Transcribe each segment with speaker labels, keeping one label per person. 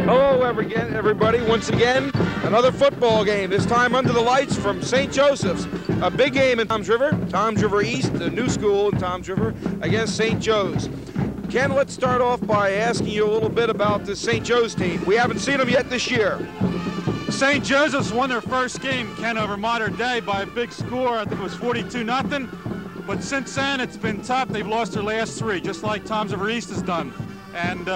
Speaker 1: Hello everybody, once again, another football game, this time under the lights from St. Joseph's. A big game in Toms River East, the new school in Toms River, against St. Joe's. Ken, let's start off by asking you a little bit about the St. Joe's team. We haven't seen them yet this year.
Speaker 2: St. Joseph's won their first game, Ken, over Modern Day by a big score. I think it was 42-0. But since then, it's been tough. They've lost their last three, just like Toms River East has done. And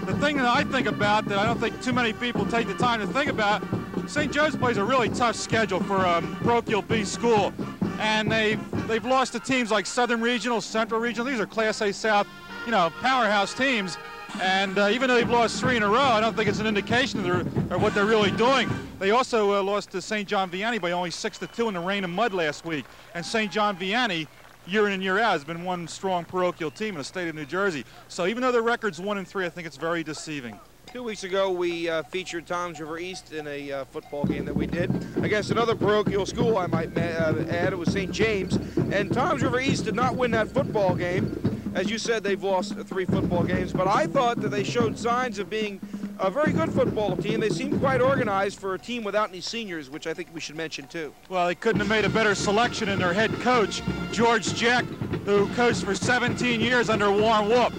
Speaker 2: the thing that I think about, that I don't think too many people take the time to think about, St. Joe's plays a really tough schedule for a parochial B school. And they've lost to teams like Southern Regional, Central Regional. These are Class A South, powerhouse teams. And even though they've lost 3 in a row, I don't think it's an indication of what they're really doing. They also lost to St. John Vianney by only 6-2 in the rain and mud last week. And St. John Vianney, year in and year out, has been one strong parochial team in the state of New Jersey. So even though their record's 1-3, I think it's very deceiving.
Speaker 1: 2 weeks ago, we featured Toms River East in a football game that we did against another parochial school, I might add. It was St. James. And Toms River East did not win that football game. As you said, they've lost 3 football games, but I thought that they showed signs of being a very good football team. They seem quite organized for a team without any seniors, which I think we should mention too.
Speaker 2: Well, they couldn't have made a better selection in their head coach, George Jeck, who coached for 17 years under Warren Wolf.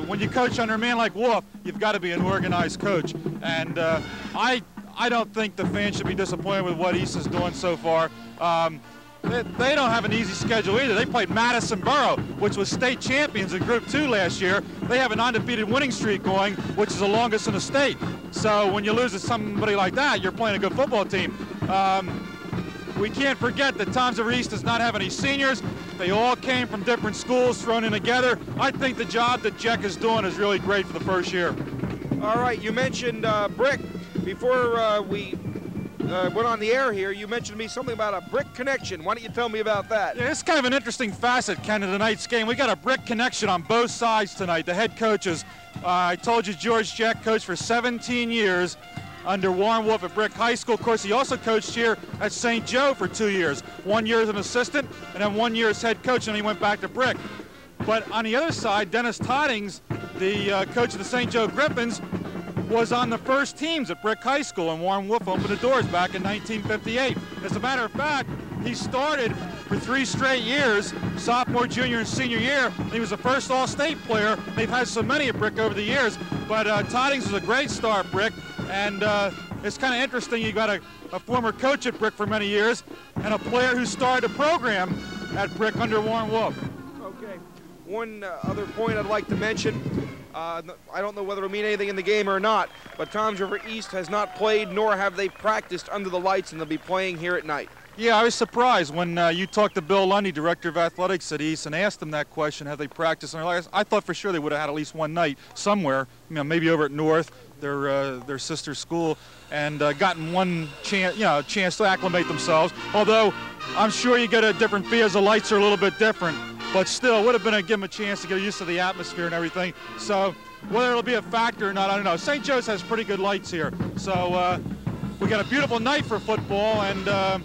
Speaker 2: When you coach under a man like Wolf, you've got to be an organized coach. And I don't think the fans should be disappointed with what East is doing so far. They don't have an easy schedule either. They played Madison Borough, which was state champions in Group 2 last year. They have an undefeated winning streak going, which is the longest in the state. So when you lose to somebody like that, you're playing a good football team. We can't forget that Toms River East does not have any seniors. They all came from different schools thrown in together. I think the job that Jeck is doing is really great for the first year.
Speaker 1: All right, you mentioned brick. Before we went on the air here, you mentioned to me something about a brick connection. Why don't you tell me about that?
Speaker 2: Yeah, it's kind of an interesting facet, Ken, of tonight's game. We got a brick connection on both sides tonight, the head coaches. I told you George Jeck coached for 17 years under Warren Wolf at Brick High School. Of course, he also coached here at St. Joe for 2 years. 1 year as an assistant, and then 1 year as head coach, and he went back to Brick. But on the other side, Dennis Toddings, the coach of the St. Joe Griffins, was on the first teams at Brick High School, and Warren Wolf opened the doors back in 1958. As a matter of fact, he started for 3 straight years, sophomore, junior, and senior year. He was the first All-State player. They've had so many at Brick over the years, but Toddings was a great star at Brick, and it's kind of interesting. You got a former coach at Brick for many years, and a player who started a program at Brick under Warren Wolf.
Speaker 1: Okay. One other point I'd like to mention. I don't know whether it'll mean anything in the game or not, but Toms River East has not played, nor have they practiced under the lights, and they'll be playing here at night.
Speaker 2: Yeah, I was surprised when you talked to Bill Lundy, director of athletics at East, and asked him that question, have they practiced under the lights? I thought for sure they would have had at least one night somewhere, maybe over at North, their sister school, and gotten one chance to acclimate themselves. Although I'm sure you get a different feel as the lights are a little bit different. But still, it would have been give them a chance to get used to the atmosphere and everything. So whether it'll be a factor or not, I don't know. St. Joe's has pretty good lights here. So we got a beautiful night for football, and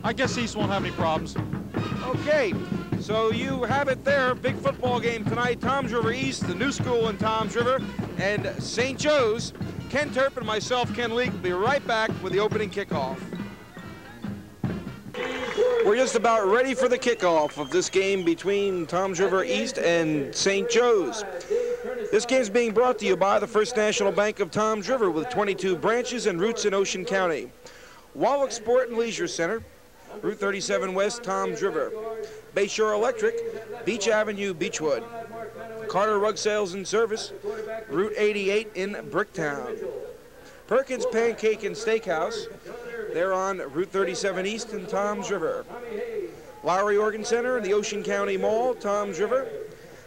Speaker 2: I guess East won't have any problems.
Speaker 1: Okay, so you have it there. Big football game tonight. Toms River East, the new school in Toms River, and St. Joe's. Ken Turp and myself, Ken Leake, will be right back with the opening kickoff. We're just about ready for the kickoff of this game between Toms River East and St. Joe's. This game is being brought to you by the First National Bank of Toms River with 22 branches and routes in Ocean County. Wallach Sport and Leisure Center, Route 37 West, Toms River. Bayshore Electric, Beach Avenue, Beechwood. Carter Rug Sales and Service, Route 88 in Bricktown. Perkins Pancake and Steakhouse, they're on Route 37 East in Toms River. Lowry Organ Center in the Ocean County Mall, Toms River.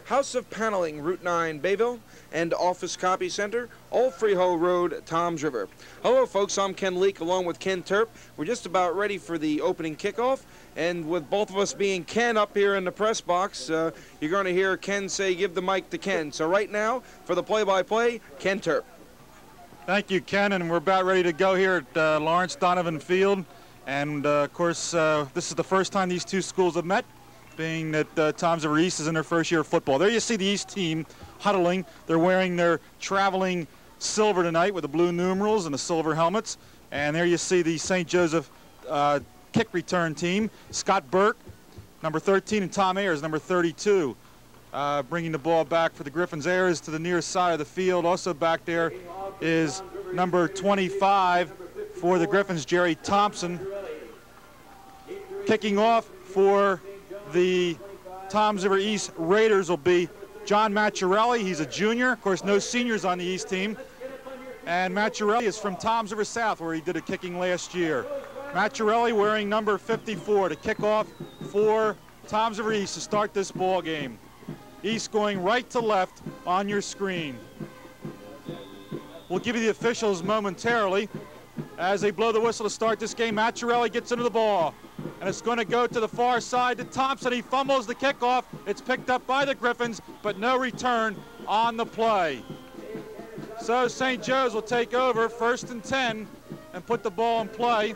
Speaker 1: House of Paneling, Route 9, Bayville. And Office Copy Center, Old Freehold Road, Toms River. Hello, folks. I'm Ken Leake along with Ken Turp. We're just about ready for the opening kickoff. And with both of us being Ken up here in the press box, you're going to hear Ken say, give the mic to Ken. So right now, for the play-by-play, Ken Turp.
Speaker 2: Thank you, Ken, and we're about ready to go here at Lawrence Donovan Field. And, of course, this is the first time these two schools have met, being that Toms River East is in their first year of football. There you see the East team huddling. They're wearing their traveling silver tonight with the blue numerals and the silver helmets. And there you see the St. Joseph kick return team. Scott Burke, number 13, and Tom Ayers, number 32. Bringing the ball back for the Griffins. Ayers to the near side of the field. Also back there is number 25 for the Griffins, Jerry Thompson. Kicking off for the Toms River East Raiders will be John Machiarelli. He's a junior. Of course, no seniors on the East team. And Machiarelli is from Toms River South, where he did a kicking last year. Machiarelli wearing number 54 to kick off for Toms River East to start this ball game. East going right to left on your screen. We'll give you the officials momentarily as they blow the whistle to start this game. Machiarelli gets into the ball, and it's going to go to the far side to Thompson. He fumbles the kickoff. It's picked up by the Griffins, but no return on the play. So St. Joe's will take over 1st and 10 and put the ball in play.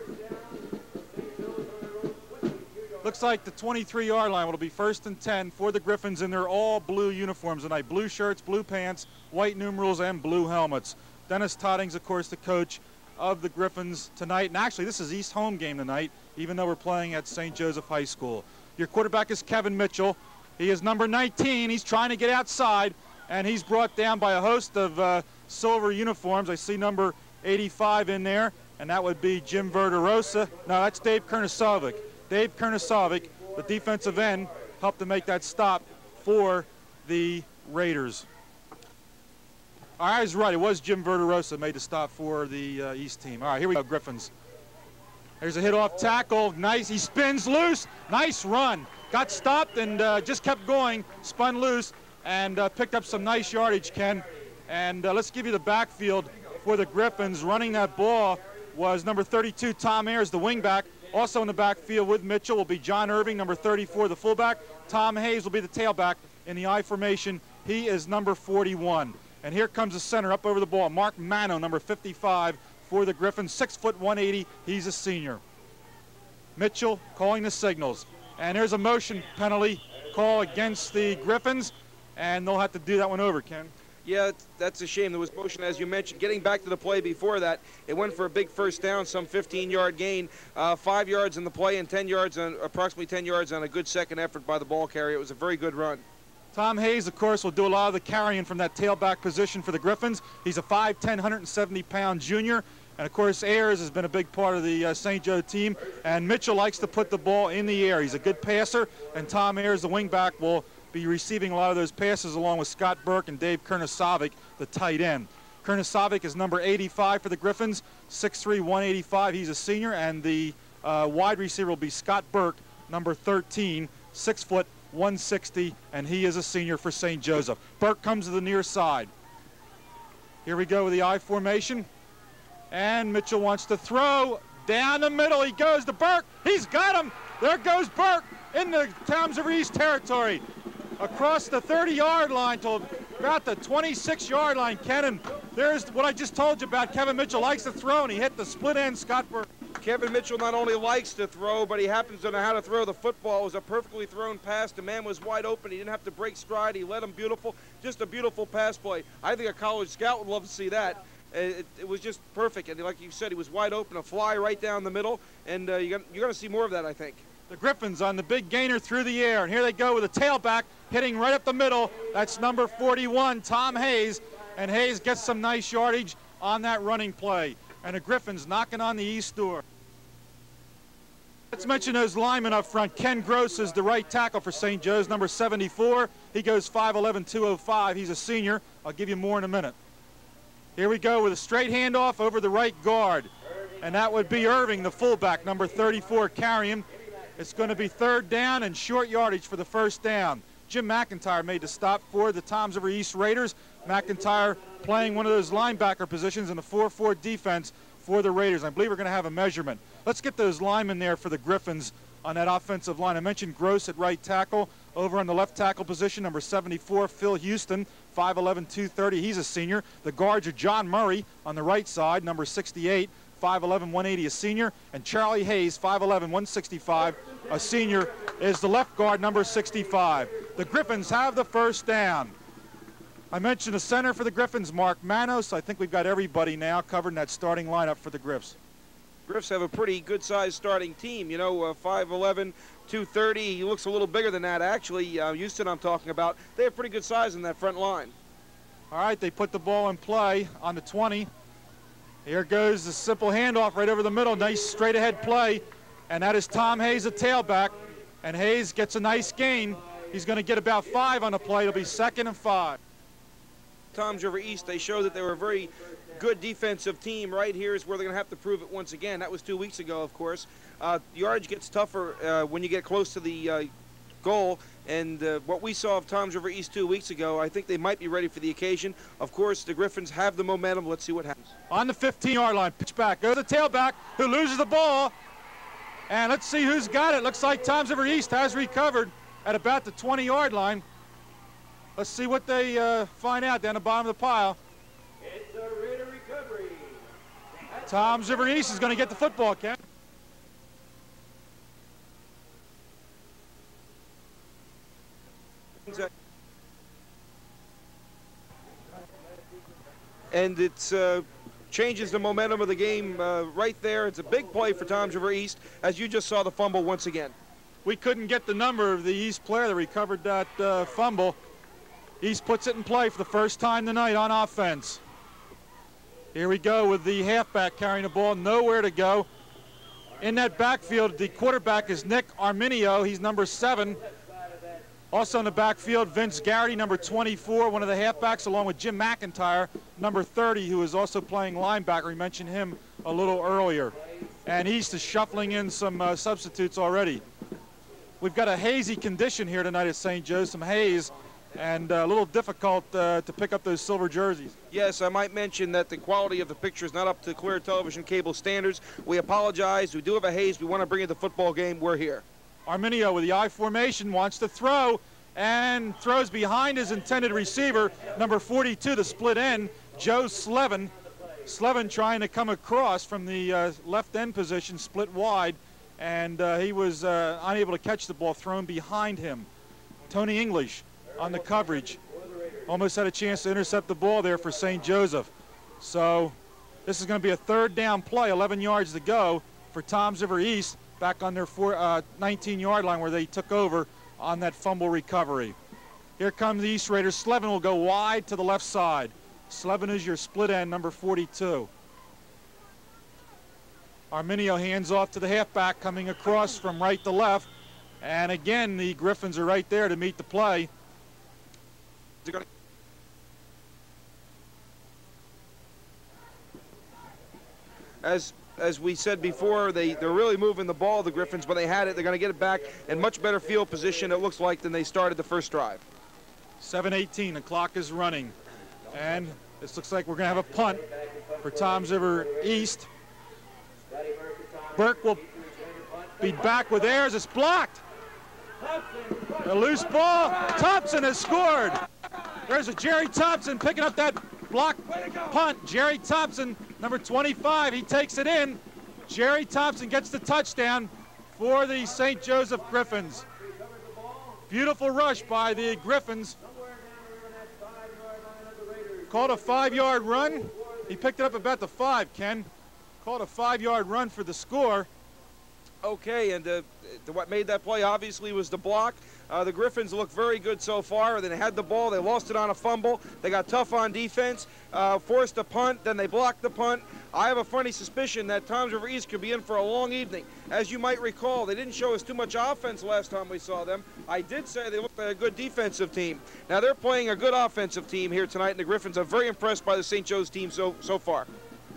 Speaker 2: Looks like the 23-yard line will be 1st and 10 for the Griffins in their all blue uniforms tonight. Blue shirts, blue pants, white numerals, and blue helmets. Dennis Toddings, of course, the coach of the Griffins tonight. And actually, this is East home game tonight, even though we're playing at St. Joseph High School. Your quarterback is Kevin Mitchell. He is number 19. He's trying to get outside, and he's brought down by a host of silver uniforms. I see number 85 in there, and that would be Jim Verderosa. No, that's Dave Kernisovic. Dave Kernisovic, the defensive end, helped to make that stop for the Raiders. I was right. It was Jim Verderosa made the stop for the East team. All right, here we go, Griffins. There's a hit-off tackle. Nice. He spins loose. Nice run. Got stopped and just kept going. Spun loose and picked up some nice yardage, Ken. And let's give you the backfield for the Griffins. Running that ball was number 32, Tom Ayers, the wingback. Also in the backfield with Mitchell will be John Irving, number 34, the fullback. Tom Hayes will be the tailback in the I formation. He is number 41. And here comes the center up over the ball, Mark Mano, number 55 for the Griffins, 6 foot 180. He's a senior. Mitchell calling the signals. And there's a motion penalty call against the Griffins, and they'll have to do that one over, Ken.
Speaker 1: Yeah, that's a shame. There was motion, as you mentioned. Getting back to the play before that, it went for a big first down, some 15-yard gain, 5 yards in the play and 10 yards, approximately 10 yards on a good second effort by the ball carrier. It was a very good run.
Speaker 2: Tom Hayes, of course, will do a lot of the carrying from that tailback position for the Griffins. He's a 5'10", 170-pound junior. And, of course, Ayers has been a big part of the St. Joe team. And Mitchell likes to put the ball in the air. He's a good passer. And Tom Ayers, the wingback, will be receiving a lot of those passes along with Scott Burke and Dave Kernisovic, the tight end. Kernisovic is number 85 for the Griffins, 6'3", 185. He's a senior. And the wide receiver will be Scott Burke, number 13, 6 foot 160, and he is a senior for St. Joseph. Burke comes to the near side. Here we go with the I formation. And Mitchell wants to throw down the middle. He goes to Burke. He's got him. There goes Burke in the Toms River East territory. Across the 30-yard line to about the 26-yard line, Ken. There's what I just told you about. Kevin Mitchell likes to throw, and he hit the split end Scott Burke.
Speaker 1: Kevin Mitchell not only likes to throw, but he happens to know how to throw the football. It was a perfectly thrown pass. The man was wide open. He didn't have to break stride. He led him beautiful. Just a beautiful pass play. I think a college scout would love to see that. It was just perfect. And like you said, he was wide open, a fly right down the middle. And you're going to see more of that, I think.
Speaker 2: The Griffins on the big gainer through the air. And here they go with a tailback hitting right up the middle. That's number 41, Tom Hayes. And Hayes gets some nice yardage on that running play. And the Griffins knocking on the east door. Let's mention those linemen up front. Ken Gross is the right tackle for St. Joe's, number 74. He goes 5'11", 205. He's a senior. I'll give you more in a minute. Here we go with a straight handoff over the right guard. And that would be Irving, the fullback, number 34, carrying. It's going to be 3rd down and short yardage for the 1st down. Jim McIntyre made the stop for the Toms River East Raiders. McIntyre playing one of those linebacker positions in the 4-4 defense for the Raiders. I believe we're going to have a measurement. Let's get those linemen there for the Griffins on that offensive line. I mentioned Gross at right tackle. Over on the left tackle position, number 74, Phil Houston, 5'11", 230. He's a senior. The guards are John Murray on the right side, number 68, 5'11", 180, a senior. And Charlie Hayes, 5'11", 165, a senior, is the left guard, number 65. The Griffins have the 1st down. I mentioned the center for the Griffins, Mark Manos. I think we've got everybody now covered in that starting lineup for the Griffs.
Speaker 1: Griffs have a pretty good-sized starting team. You know, 5'11", 230. He looks a little bigger than that, actually. Houston, I'm talking about. They have pretty good size in that front line.
Speaker 2: All right, they put the ball in play on the 20. Here goes the simple handoff right over the middle. Nice straight-ahead play, and that is Tom Hayes, a tailback. And Hayes gets a nice gain. He's going to get about 5 on the play. It'll be 2nd and 5.
Speaker 1: Toms River East, they showed that they were a very good defensive team. Right here is where they're going to have to prove it once again. That was 2 weeks ago, of course. Yardage gets tougher when you get close to the goal, and what we saw of Toms River East 2 weeks ago, I think they might be ready for the occasion. Of course, the Griffins have the momentum. Let's see what happens.
Speaker 2: On the 15-yard line, pitch back. Goes the tailback, who loses the ball. And let's see who's got it. Looks like Toms River East has recovered at about the 20-yard line. Let's see what they find out down the bottom of the pile.
Speaker 3: It's a rate of recovery.
Speaker 2: Toms River East is going to get the football, Ken.
Speaker 1: And it's changes the momentum of the game right there. It's a big play for Toms River East, as you just saw the fumble once again.
Speaker 2: We couldn't get the number of the East player that recovered that fumble. East puts it in play for the first time tonight on offense. Here we go with the halfback carrying the ball, nowhere to go. In that backfield, the quarterback is Nick Arminio. He's number 7. Also in the backfield, Vince Gearity, number 24, one of the halfbacks, along with Jim McIntyre, number 30, who is also playing linebacker. We mentioned him a little earlier. And East is shuffling in some substitutes already. We've got a hazy condition here tonight at St. Joe's, some haze, and a little difficult to pick up those silver jerseys.
Speaker 1: Yes, I might mention that the quality of the picture is not up to clear television cable standards. We apologize. We do have a haze. We want to bring you the football game. We're here.
Speaker 2: Arminio with the I formation wants to throw and throws behind his intended receiver, number 42, the split end, Joe Slevin. Slevin trying to come across from the left end position, split wide, and he was unable to catch the ball, thrown behind him. Tony English on the coverage. Almost had a chance to intercept the ball there for St. Joseph. So this is going to be a 3rd down play, 11 yards to go for Toms River East, back on their 19-yard line where they took over on that fumble recovery. Here comes the East Raiders. Slevin will go wide to the left side. Slevin is your split end, number 42. Arminio hands off to the halfback, coming across from right to left. And again, the Griffins are right there to meet the play.
Speaker 1: As we said before, they're really moving the ball, the Griffins. When they had it, they're going to get it back in much better field position, it looks like, than they started the first drive.
Speaker 2: 7:18, the clock is running. And this looks like we're going to have a punt for Toms River East. Burke will be back with airs. It's blocked. A loose ball. Thompson has scored. There's a Jerry Thompson picking up that block punt. Jerry Thompson, number 25, he takes it in. Jerry Thompson gets the touchdown for the St. Joseph Griffins. Beautiful rush by the Griffins. Called a 5-yard run. He picked it up about the 5, Ken. Called a 5-yard run for the score.
Speaker 1: Okay, and what made that play obviously was the block. The Griffins look very good so far. Then they had the ball, they lost it on a fumble. They got tough on defense, forced a punt, then they blocked the punt. I have a funny suspicion that Toms River East could be in for a long evening. As you might recall, they didn't show us too much offense last time we saw them. I did say they looked like a good defensive team. Now they're playing a good offensive team here tonight, and the Griffins are very impressed by the St. Joe's team so far.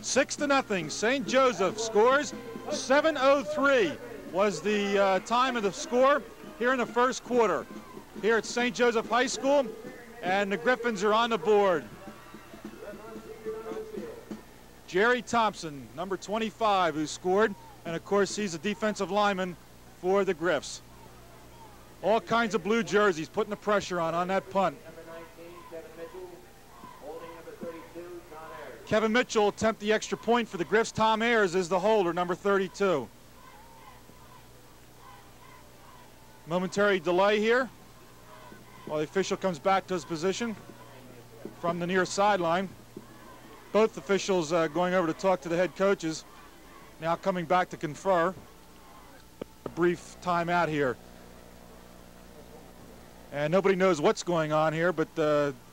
Speaker 2: 6-0. St. Joseph scores. 7:03 was the time of the score here in the first quarter here at St. Joseph High School, and the Griffins are on the board. Jerry Thompson, number 25, who scored, and of course he's a defensive lineman for the Griffs. All kinds of blue jerseys putting the pressure on that punt. Kevin Mitchell attempt the extra point for the Griffs. Tom Ayers is the holder, number 32. Momentary delay here while the official comes back to his position. from the near sideline. Both officials going over to talk to the head coaches. Now coming back to confer. A brief timeout here. And nobody knows what's going on here, but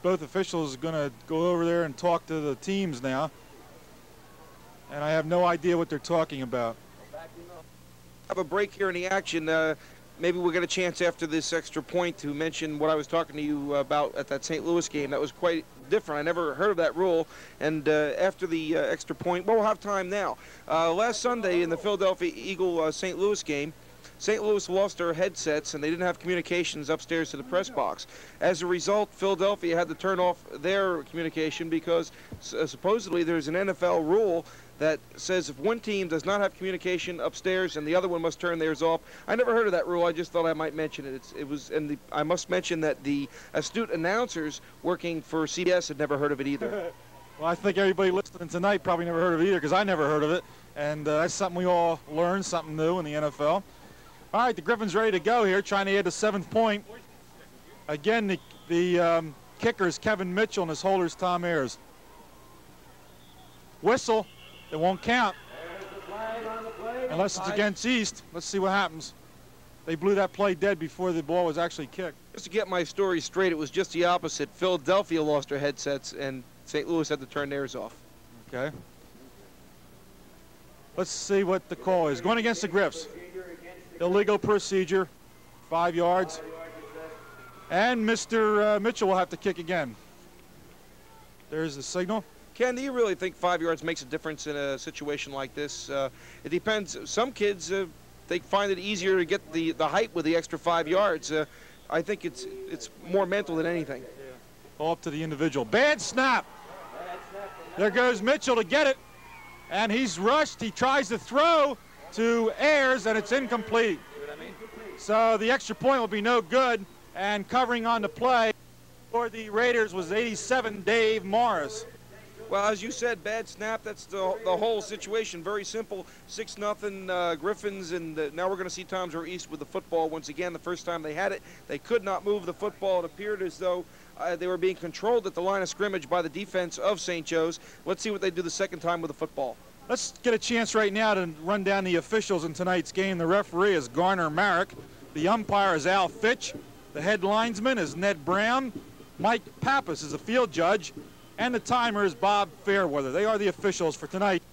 Speaker 2: both officials are going to go over there and talk to the teams now. And I have no idea what they're talking about.
Speaker 1: Have a break here in the action. Maybe we'll get a chance after this extra point to mention what I was talking to you about at that St. Louis game. That was quite different. I never heard of that rule. And after the extra point, well, we'll have time now. Last Sunday in the Philadelphia Eagle St. Louis game, St. Louis lost their headsets and they didn't have communications upstairs to the press box. As a result, Philadelphia had to turn off their communication because supposedly there's an NFL rule that says if one team does not have communication upstairs and the other one must turn theirs off. I never heard of that rule. I just thought I might mention it. I must mention that the astute announcers working for CBS had never heard of it either.
Speaker 2: Well, I think everybody listening tonight probably never heard of it either because I never heard of it. And that's something we all learned, something new in the NFL. All right, the Griffins ready to go here, trying to add the 7th point. Again, the kicker is Kevin Mitchell and his holder is Tom Ayers. Whistle. It won't count unless it's against East. Let's see what happens. They blew that play dead before the ball was actually kicked.
Speaker 1: Just to get my story straight, it was just the opposite. Philadelphia lost their headsets and St. Louis had to turn theirs off.
Speaker 2: Okay. Let's see what the call is. Going against the Griffs. Illegal procedure, 5 yards. And Mr. Mitchell will have to kick again. There's the signal.
Speaker 1: Ken, do you really think 5 yards makes a difference in a situation like this? It depends. Some kids, they find it easier to get the height with the extra 5 yards. I think it's more mental than anything.
Speaker 2: Yeah. All up to the individual. Bad snap. There goes Mitchell to get it. And he's rushed. He tries to throw to Ayers, and it's incomplete. So the extra point will be no good. And covering on the play for the Raiders was 87, Dave Morris.
Speaker 1: Well, as you said, bad snap. That's the whole situation. Very simple. 6-0 Griffins, and now we're going to see Toms River East with the football once again. The first time they had it, they could not move the football. It appeared as though they were being controlled at the line of scrimmage by the defense of St. Joe's. Let's see what they do the second time with the football.
Speaker 2: Let's get a chance right now to run down the officials in tonight's game. The referee is Garner Marek. The umpire is Al Fitch. The head linesman is Ned Brown. Mike Pappas is the field judge. And the timer is Bob Fairweather. They are the officials for tonight.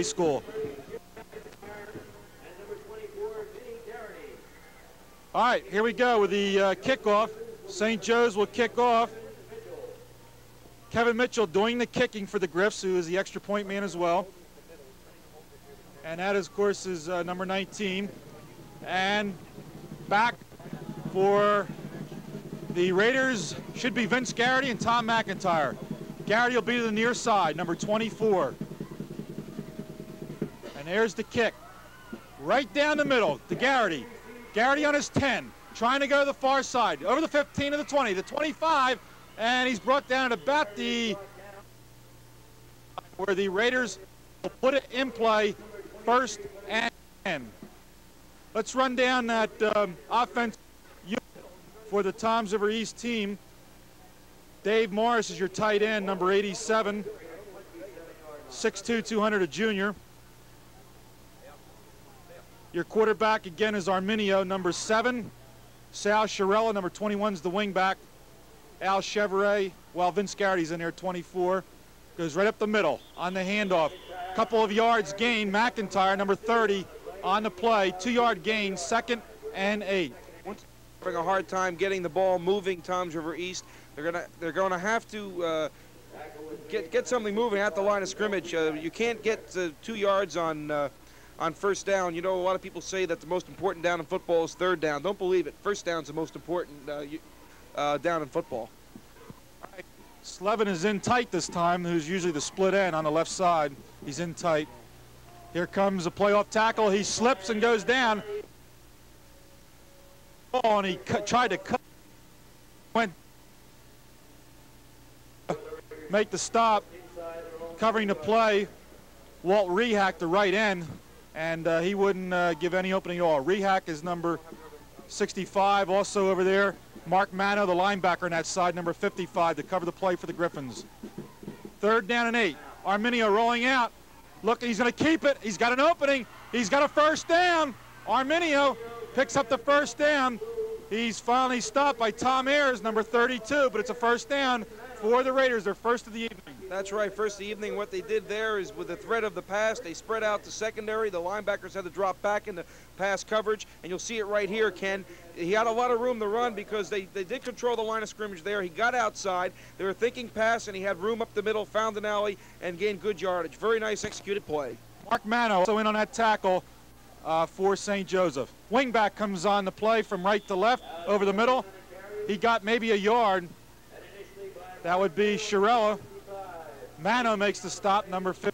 Speaker 2: School. All right, here we go with the kickoff. St. Joe's will kick off. Kevin Mitchell doing the kicking for the Griffs, who is the extra point man as well. And that, of course, is number 19. And back for the Raiders should be Vince Gearity and Tom McIntyre. Gearity will be to the near side, number 24. And there's the kick. Right down the middle to Gearity. Gearity on his 10, trying to go to the far side. Over the 15 to the 20, the 25, and he's brought down at about the where the Raiders will put it in play, 1st and 10. Let's run down that offense for the Toms River East team. Dave Morris is your tight end, number 87, 6'2", 200, a junior. Your quarterback again is Arminio, number 7. Sal Chiarella, number 21, is the wingback. Al Chevrolet, while Vince Gearity's in there, 24. Goes right up the middle on the handoff. Couple of yards gain. McIntyre, number 30, on the play. 2-yard gain, 2nd and 8.
Speaker 1: Having a hard time getting the ball moving, Toms River East. They're gonna have to get something moving at the line of scrimmage. You can't get 2 yards on 1st down. You know, a lot of people say that the most important down in football is 3rd down. Don't believe it. 1st down is the most important down in football.
Speaker 2: All right. Slevin is in tight this time, who's usually the split end on the left side. He's in tight. Here comes a playoff tackle. He slips and goes down. Oh, and he tried to cut. Went make the stop. Covering the play, Walt Rehack, the right end, and he wouldn't give any opening at all. Rehack is number 65, also over there. Mark Mano, the linebacker on that side, number 55, to cover the play for the Griffins. 3rd down and 8. Arminio rolling out. Look, he's going to keep it. He's got an opening. He's got a first down. Arminio picks up the first down. He's finally stopped by Tom Ayers, number 32, but it's a first down for the Raiders, their first of the evening.
Speaker 1: That's right, first of the evening. What they did there is with the threat of the pass, they spread out the secondary. The linebackers had to drop back into pass coverage, and you'll see it right here, Ken. He had a lot of room to run because they did control the line of scrimmage there. He got outside. They were thinking pass, and he had room up the middle, found an alley, and gained good yardage. Very nice executed play.
Speaker 2: Mark Mano also in on that tackle for St. Joseph. Wingback comes on the play from right to left over the middle. He got maybe a yard. That would be Chiarella. Mano makes the stop, number 50.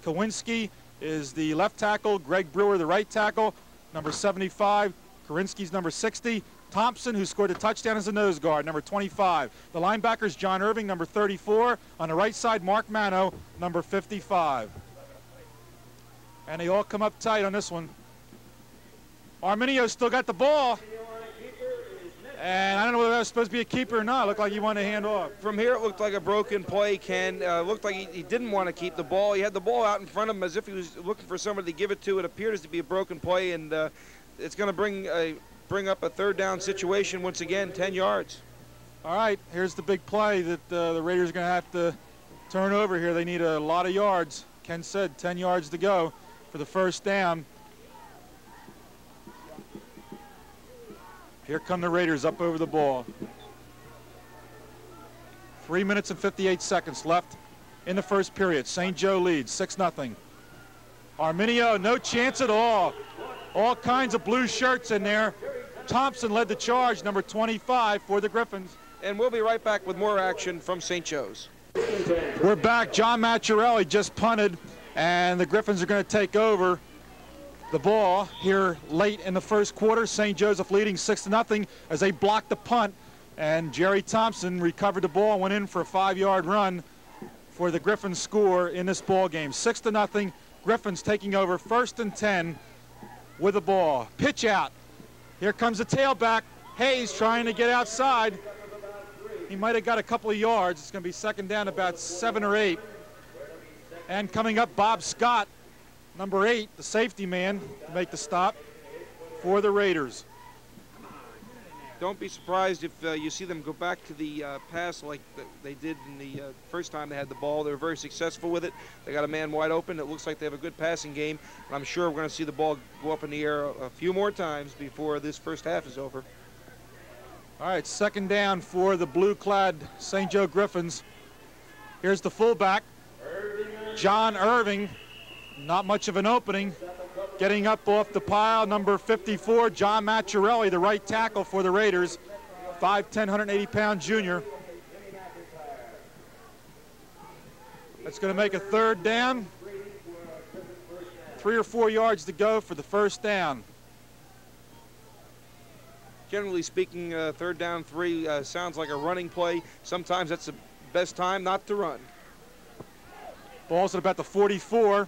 Speaker 2: Kowinski is the left tackle. Greg Brewer, the right tackle, number 75. Korinsky's number 60. Thompson, who scored a touchdown as a nose guard, number 25. The linebackers, John Irving, number 34. On the right side, Mark Mano, number 55. And they all come up tight on this one. Arminio still got the ball. And I don't know whether that was supposed to be a keeper or not. It looked like he wanted to hand off.
Speaker 1: From here, it looked like a broken play, Ken. Looked like he didn't want to keep the ball. He had the ball out in front of him as if he was looking for somebody to give it to. It appears to be a broken play, and it's going to bring up a 3rd down situation once again, 10 yards.
Speaker 2: All right, here's the big play that the Raiders are going to have to turn over here. They need a lot of yards. Ken said 10 yards to go for the first down. Here come the Raiders up over the ball. 3 minutes and 58 seconds left in the first period. St. Joe leads 6-0. Arminio, no chance at all. All kinds of blue shirts in there. Thompson led the charge, number 25 for the Griffins.
Speaker 1: And we'll be right back with more action from St. Joe's.
Speaker 2: We're back. John Machiarelli just punted, and the Griffins are going to take over the ball here late in the first quarter. St. Joseph leading 6-0 as they blocked the punt, and Jerry Thompson recovered the ball, went in for a 5-yard run for the Griffins score in this ball game. 6-0. Griffins taking over 1st and 10 with the ball. Pitch out. Here comes the tailback. Hayes trying to get outside. He might have got a couple of yards. It's going to be 2nd down, about 7 or 8. And coming up, Bob Scott, number 8, the safety man, to make the stop for the Raiders.
Speaker 1: Don't be surprised if you see them go back to the pass like they did in the first time they had the ball. They were very successful with it. They got a man wide open. It looks like they have a good passing game. And I'm sure we're going to see the ball go up in the air a few more times before this first half is over.
Speaker 2: All right, 2nd down for the blue-clad St. Joe Griffins. Here's the fullback, John Irving. Not much of an opening. Getting up off the pile, number 54, John Machiarelli, the right tackle for the Raiders, 5'10", 180-pound junior. That's going to make a 3rd down. 3 or 4 yards to go for the first down.
Speaker 1: Generally speaking, 3rd down 3 sounds like a running play. Sometimes that's the best time not to run.
Speaker 2: Ball's at about the 44.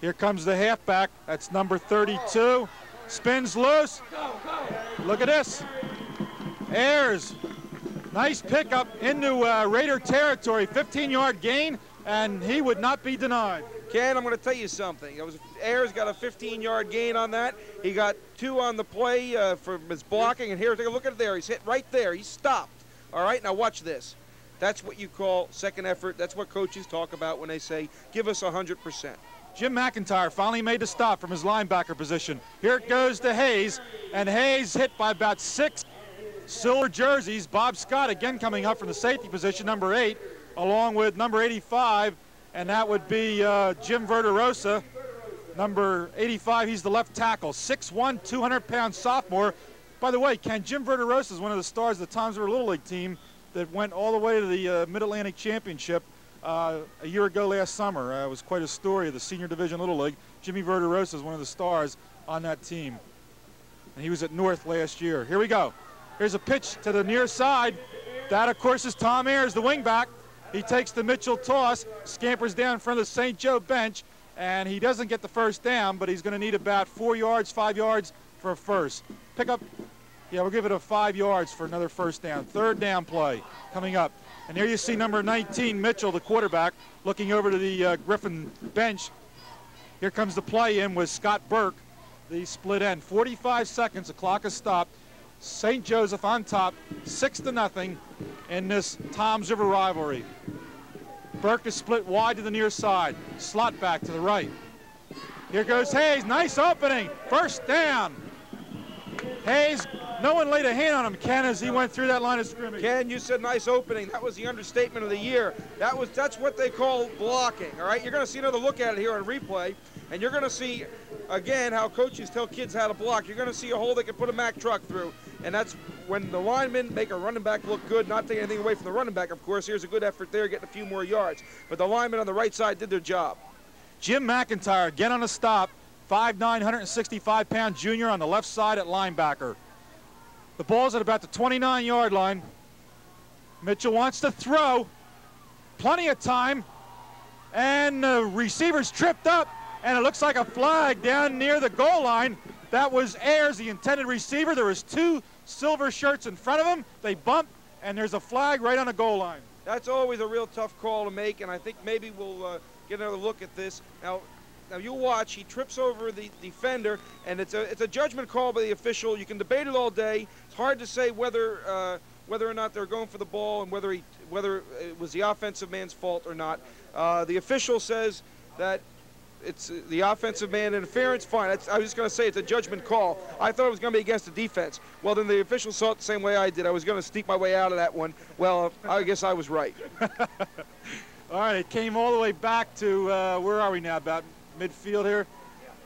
Speaker 2: Here comes the halfback. That's number 32. Spins loose. Look at this. Ayers. Nice pickup into Raider territory. 15-yard gain, and he would not be denied.
Speaker 1: Ken, I'm going to tell you something. Ayers got a 15-yard gain on that. He got 2 on the play for his blocking. And here, take a look at it there. He's hit right there. He stopped. All right, now watch this. That's what you call second effort. That's what coaches talk about when they say, give us 100%.
Speaker 2: Jim McIntyre finally made the stop from his linebacker position. Here it goes to Hayes, and Hayes hit by about 6 silver jerseys. Bob Scott again coming up from the safety position, number 8, along with number 85, and that would be Jim Verderosa, number 85. He's the left tackle, 6'1", 200-pound sophomore. By the way, Ken, Jim Verderosa is one of the stars of the Toms River Little League team that went all the way to the Mid-Atlantic Championship a year ago last summer. It was quite a story of the Senior Division Little League. Jimmy Verderosa is one of the stars on that team. And he was at North last year. Here we go. Here's a pitch to the near side. That, of course, is Tom Ayers, the wingback. He takes the Mitchell toss, scampers down in front of the St. Joe bench, and he doesn't get the first down, but he's going to need about 4 yards, 5 yards for a first. Pick up, yeah, we'll give it a 5 yards for another first down. Third down play coming up. And here you see number 19, Mitchell, the quarterback, looking over to the Griffin bench. Here comes the play in with Scott Burke, the split end. 45 seconds, the clock has stopped. St. Joseph on top, 6-0 in this Toms River rivalry. Burke is split wide to the near side. Slot back to the right. Here goes Hayes. Nice opening. First down. Hayes, no one laid a hand on him, Ken, as he went through that line of scrimmage.
Speaker 1: Ken, you said nice opening. That was the understatement of the year. That's what they call blocking, all right? You're going to see another look at it here on replay, and you're going to see, again, how coaches tell kids how to block. You're going to see a hole they can put a Mack truck through, and that's when the linemen make a running back look good, not taking anything away from the running back, of course. Here's a good effort there, getting a few more yards. But the linemen on the right side did their job.
Speaker 2: Jim McIntyre again on the stop. 5'9", 165-pound junior on the left side at linebacker. The ball's at about the 29-yard line. Mitchell wants to throw. Plenty of time. And the receiver's tripped up, and it looks like a flag down near the goal line. That was Ayers, the intended receiver. There was 2 silver shirts in front of him. They bump, and there's a flag right on the goal line.
Speaker 1: That's always a real tough call to make, and I think maybe we'll get another look at this. Now you watch, he trips over the defender, and it's a judgment call by the official. You can debate it all day. It's hard to say whether or not they're going for the ball and whether it was the offensive man's fault or not. The official says that it's the offensive man interference. Fine. I was just going to say it's a judgment call. I thought it was going to be against the defense. Well, then the official saw it the same way I did. I was going to sneak my way out of that one. Well, I guess I was right.
Speaker 2: All right, it came all the way back to, where are we now, about midfield here?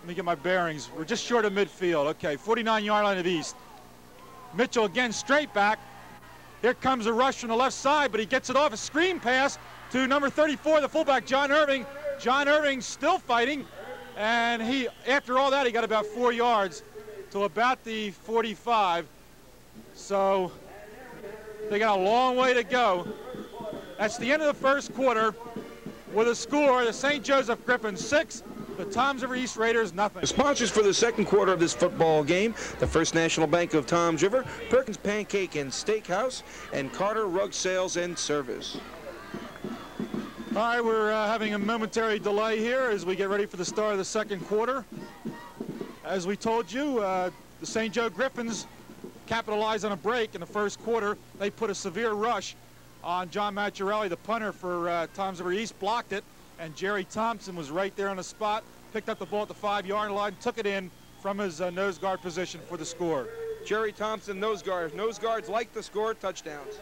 Speaker 2: Let me get my bearings. We're just short of midfield. Okay, 49-yard line of East. Mitchell again straight back. Here comes a rush from the left side, but he gets it off a screen pass to number 34, the fullback, John Irving. John Irving still fighting, and after all that, he got about 4 yards to about the 45. So they got a long way to go. That's the end of the first quarter with a score, the St. Joseph Griffins 6, the Toms River East Raiders nothing.
Speaker 1: The sponsors for the second quarter of this football game, the First National Bank of Toms River, Perkins Pancake and Steakhouse, and Carter Rug Sales and Service.
Speaker 2: All right, we're having a momentary delay here as we get ready for the start of the second quarter. As we told you, the St. Joe Griffins capitalized on a break in the first quarter. They put a severe rush on John Machiarelli, the punter for Toms River East, blocked it, and Jerry Thompson was right there on the spot, picked up the ball at the 5-yard line, took it in from his nose guard position for the score.
Speaker 1: Jerry Thompson, nose guard. Nose guards like to score touchdowns.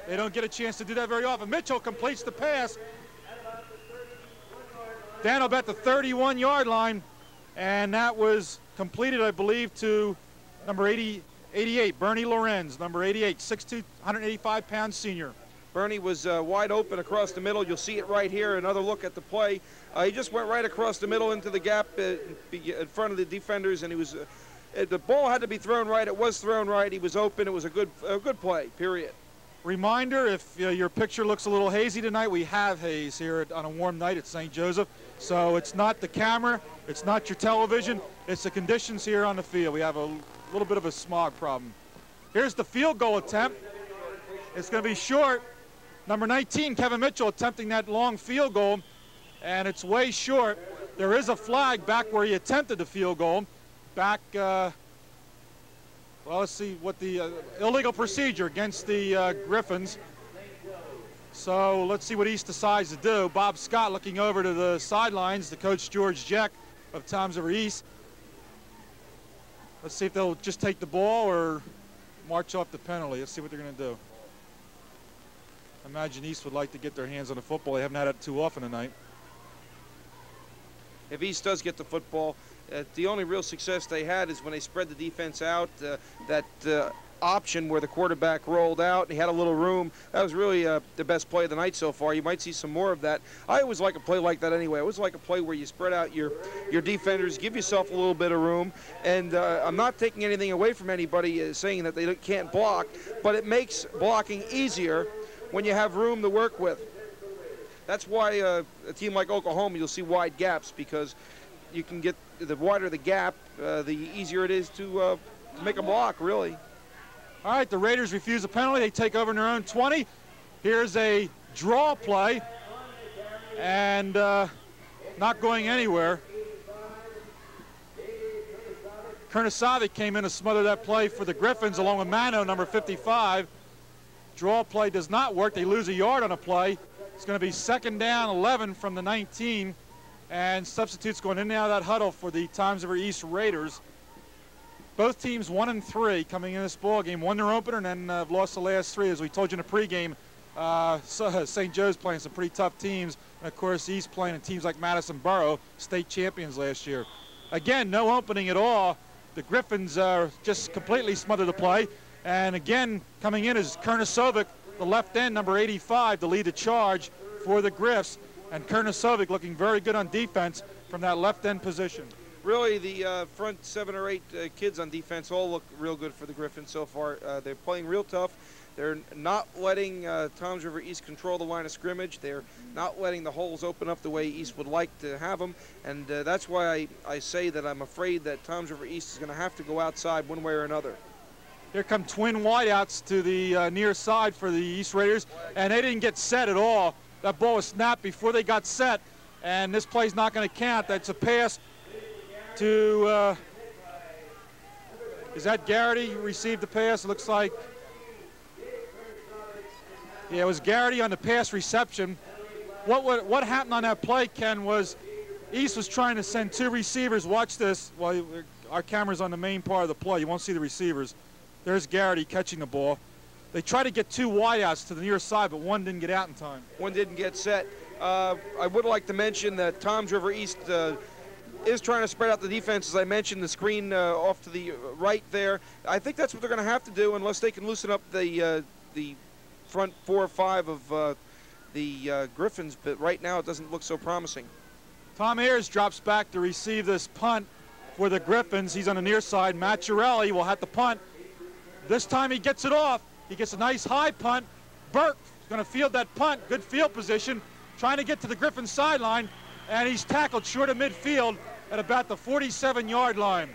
Speaker 2: They don't get a chance to do that very often. Mitchell completes the pass down about the 31-yard line, and that was completed, I believe, to number 88, Bernie Lorenz, number 88, 6'2", 185-pound senior.
Speaker 1: Bernie was wide open across the middle. You'll see it right here. Another look at the play. He just went right across the middle into the gap in front of the defenders, and he was. The ball had to be thrown right. It was thrown right. He was open. It was a good play. Period.
Speaker 2: Reminder: if your picture looks a little hazy tonight, we have haze here on a warm night at St. Joseph. So it's not the camera, it's not your television, it's the conditions here on the field. We have a little bit of a smog problem. Here's the field goal attempt. It's going to be short. Number 19, Kevin Mitchell, attempting that long field goal, and it's way short. There is a flag back where he attempted the field goal. Back, well, let's see what the illegal procedure against the Griffins. So let's see what East decides to do. Bob Scott looking over to the sidelines, the coach George Jeck of Toms River East. Let's see if they'll just take the ball or march off the penalty. Let's see what they're going to do. I imagine East would like to get their hands on the football. They haven't had it too often tonight.
Speaker 1: If East does get the football, the only real success they had is when they spread the defense out, that option where the quarterback rolled out and he had a little room. That was really the best play of the night so far. You might see some more of that. I always like a play like that anyway. I always like a play where you spread out your defenders, give yourself a little bit of room, and I'm not taking anything away from anybody saying that they can't block, but it makes blocking easier when you have room to work with. That's why a team like Oklahoma, you'll see wide gaps, because you can get, the wider the gap, the easier it is to make a block, really.
Speaker 2: All right, the Raiders refuse a penalty. They take over in their own 20. Here's a draw play, and not going anywhere. Kurnasavic came in to smother that play for the Griffins along with Mano, number 55. Draw play does not work. They lose a yard on a play. It's going to be 2nd down, 11 from the 19. And substitutes going in and out of that huddle for the Toms River East Raiders. Both teams 1-3 coming in this ball game. Won their opener and then have lost the last 3. As we told you in the pregame, St. Joe's playing some pretty tough teams. And of course, East playing teams like Madison Borough, state champions last year. Again, no opening at all. The Griffins just completely smothered the play. And again, coming in is Kurnasovic, the left end, number 85, to lead the charge for the Griffs. And Kurnasovic looking very good on defense from that left end position.
Speaker 1: Really, the front 7 or 8 kids on defense all look real good for the Griffins so far. They're playing real tough. They're not letting Toms River East control the line of scrimmage. They're not letting the holes open up the way East would like to have them. And that's why I say that I'm afraid that Toms River East is going to have to go outside one way or another.
Speaker 2: Here come twin wideouts to the near side for the East Raiders, and they didn't get set at all. That ball was snapped before they got set, and this play's not going to count. That's a pass to, is that Gearity who received the pass? It looks like. Yeah, it was Gearity on the pass reception. What happened on that play, Ken, was East was trying to send 2 receivers. Watch this. Well, our camera's on the main part of the play. You won't see the receivers. There's Gearity catching the ball. They tried to get 2 wideouts to the near side, but one didn't get out in time.
Speaker 1: One didn't get set. I would like to mention that Toms River East is trying to spread out the defense, as I mentioned, the screen off to the right there. I think that's what they're going to have to do unless they can loosen up the front 4 or 5 of the Griffins, but right now it doesn't look so promising.
Speaker 2: Tom Ayers drops back to receive this punt for the Griffins. He's on the near side. Machiarelli will have to punt. This time he gets it off. He gets a nice high punt. Burke is going to field that punt. Good field position. Trying to get to the Griffin sideline, and he's tackled short of midfield at about the 47-yard line.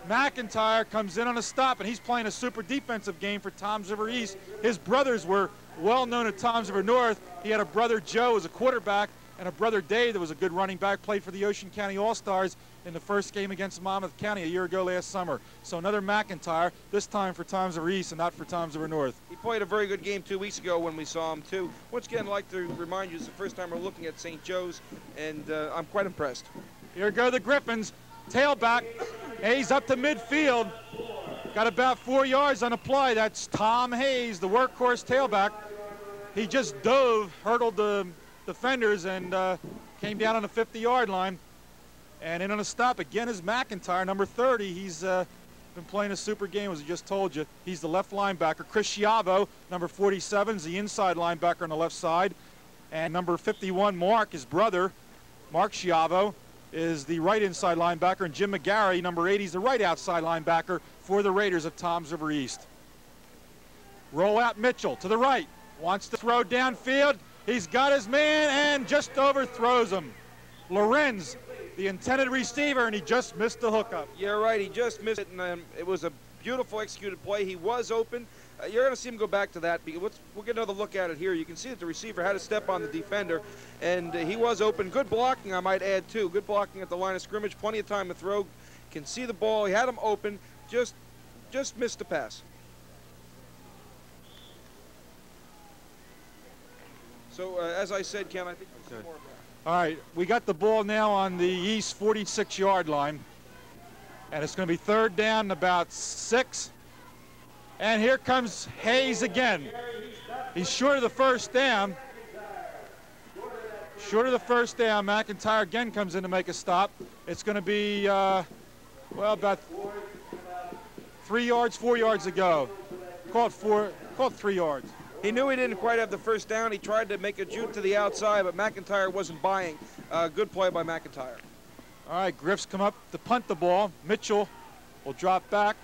Speaker 2: McIntyre comes in on a stop, and he's playing a super defensive game for Toms River East. His brothers were well known at Toms River North. He had a brother Joe as a quarterback and a brother Dave that was a good running back, played for the Ocean County All-Stars in the first game against Monmouth County a year ago last summer. So another McIntyre, this time for Toms River East and not for Toms River North.
Speaker 1: He played a very good game 2 weeks ago when we saw him too. Once again, I'd like to remind you, it's the first time we're looking at St. Joe's, and I'm quite impressed.
Speaker 2: Here go the Griffins. Tailback, Hayes up to midfield. Got about 4 yards on a play. That's Tom Hayes, the workhorse tailback. He just dove, hurdled the defenders, and came down on the 50-yard line. And in on a stop again is McIntyre, number 30. He's been playing a super game, as I just told you. He's the left linebacker. Chris Schiavo, number 47, is the inside linebacker on the left side. And number 51, Mark, his brother, Mark Schiavo, is the right inside linebacker. And Jim McGarry, number 80, is the right outside linebacker for the Raiders of Toms River East. Roll out Mitchell to the right. Wants to throw downfield. He's got his man and just overthrows him. Lorenz, the intended receiver, and he just missed the hookup.
Speaker 1: Yeah, right. He just missed it, and it was a beautiful executed play. He was open. You're going to see him go back to that, because we'll get another look at it here. You can see that the receiver had to step on the defender, and he was open. Good blocking, I might add, too. Good blocking at the line of scrimmage. Plenty of time to throw. Can see the ball. He had him open. Just missed the pass. So, as I said, Ken, I think there's more of that.
Speaker 2: All right, we got the ball now on the East 46-yard line, and it's going to be 3rd down, about 6. And here comes Hayes again. He's short of the first down. Short of the first down. McIntyre again comes in to make a stop. It's going to be, well, about 3 yards, 4 yards to go. Call it 3 yards.
Speaker 1: He knew he didn't quite have the first down. He tried to make a juke to the outside, but McIntyre wasn't buying. Good play by McIntyre.
Speaker 2: All right, Griffs come up to punt the ball. Mitchell will drop back.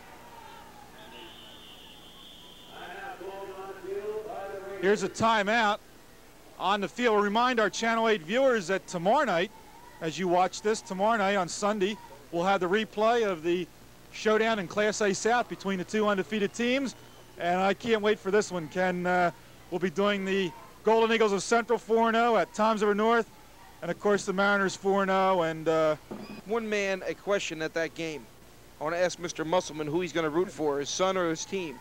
Speaker 2: Here's a timeout. on the field. We'll remind our Channel 8 viewers that tomorrow night, as you watch this, tomorrow night on Sunday, we'll have the replay of the showdown in Class A South between the two undefeated teams. And I can't wait for this one, Ken. We'll be doing the Golden Eagles of Central 4-0 at Toms River North, and of course the Mariners 4-0. And
Speaker 1: one man, a question at that game. I want to ask Mr. Musselman who he's going to root for, his son or his team.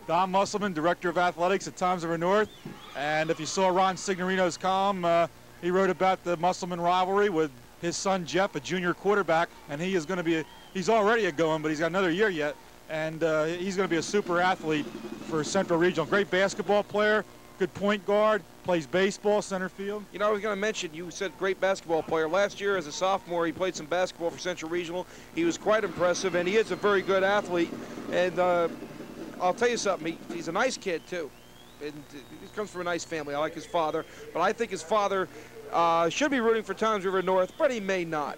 Speaker 2: Don Musselman, Director of Athletics at Toms River North. And if you saw Ron Signorino's column, he wrote about the Musselman rivalry with his son Jeff, a junior quarterback, and he is going to be he's already a going, but he's got another year yet, and he's going to be a super athlete for Central Regional. Great basketball player, good point guard, plays baseball, center field.
Speaker 1: You know, I was going to mention, you said great basketball player. Last year as a sophomore, he played some basketball for Central Regional. He was quite impressive, and he is a very good athlete. And I'll tell you something, he's a nice kid too. And he comes from a nice family. I like his father, but I think his father should be rooting for Toms River North, but he may not.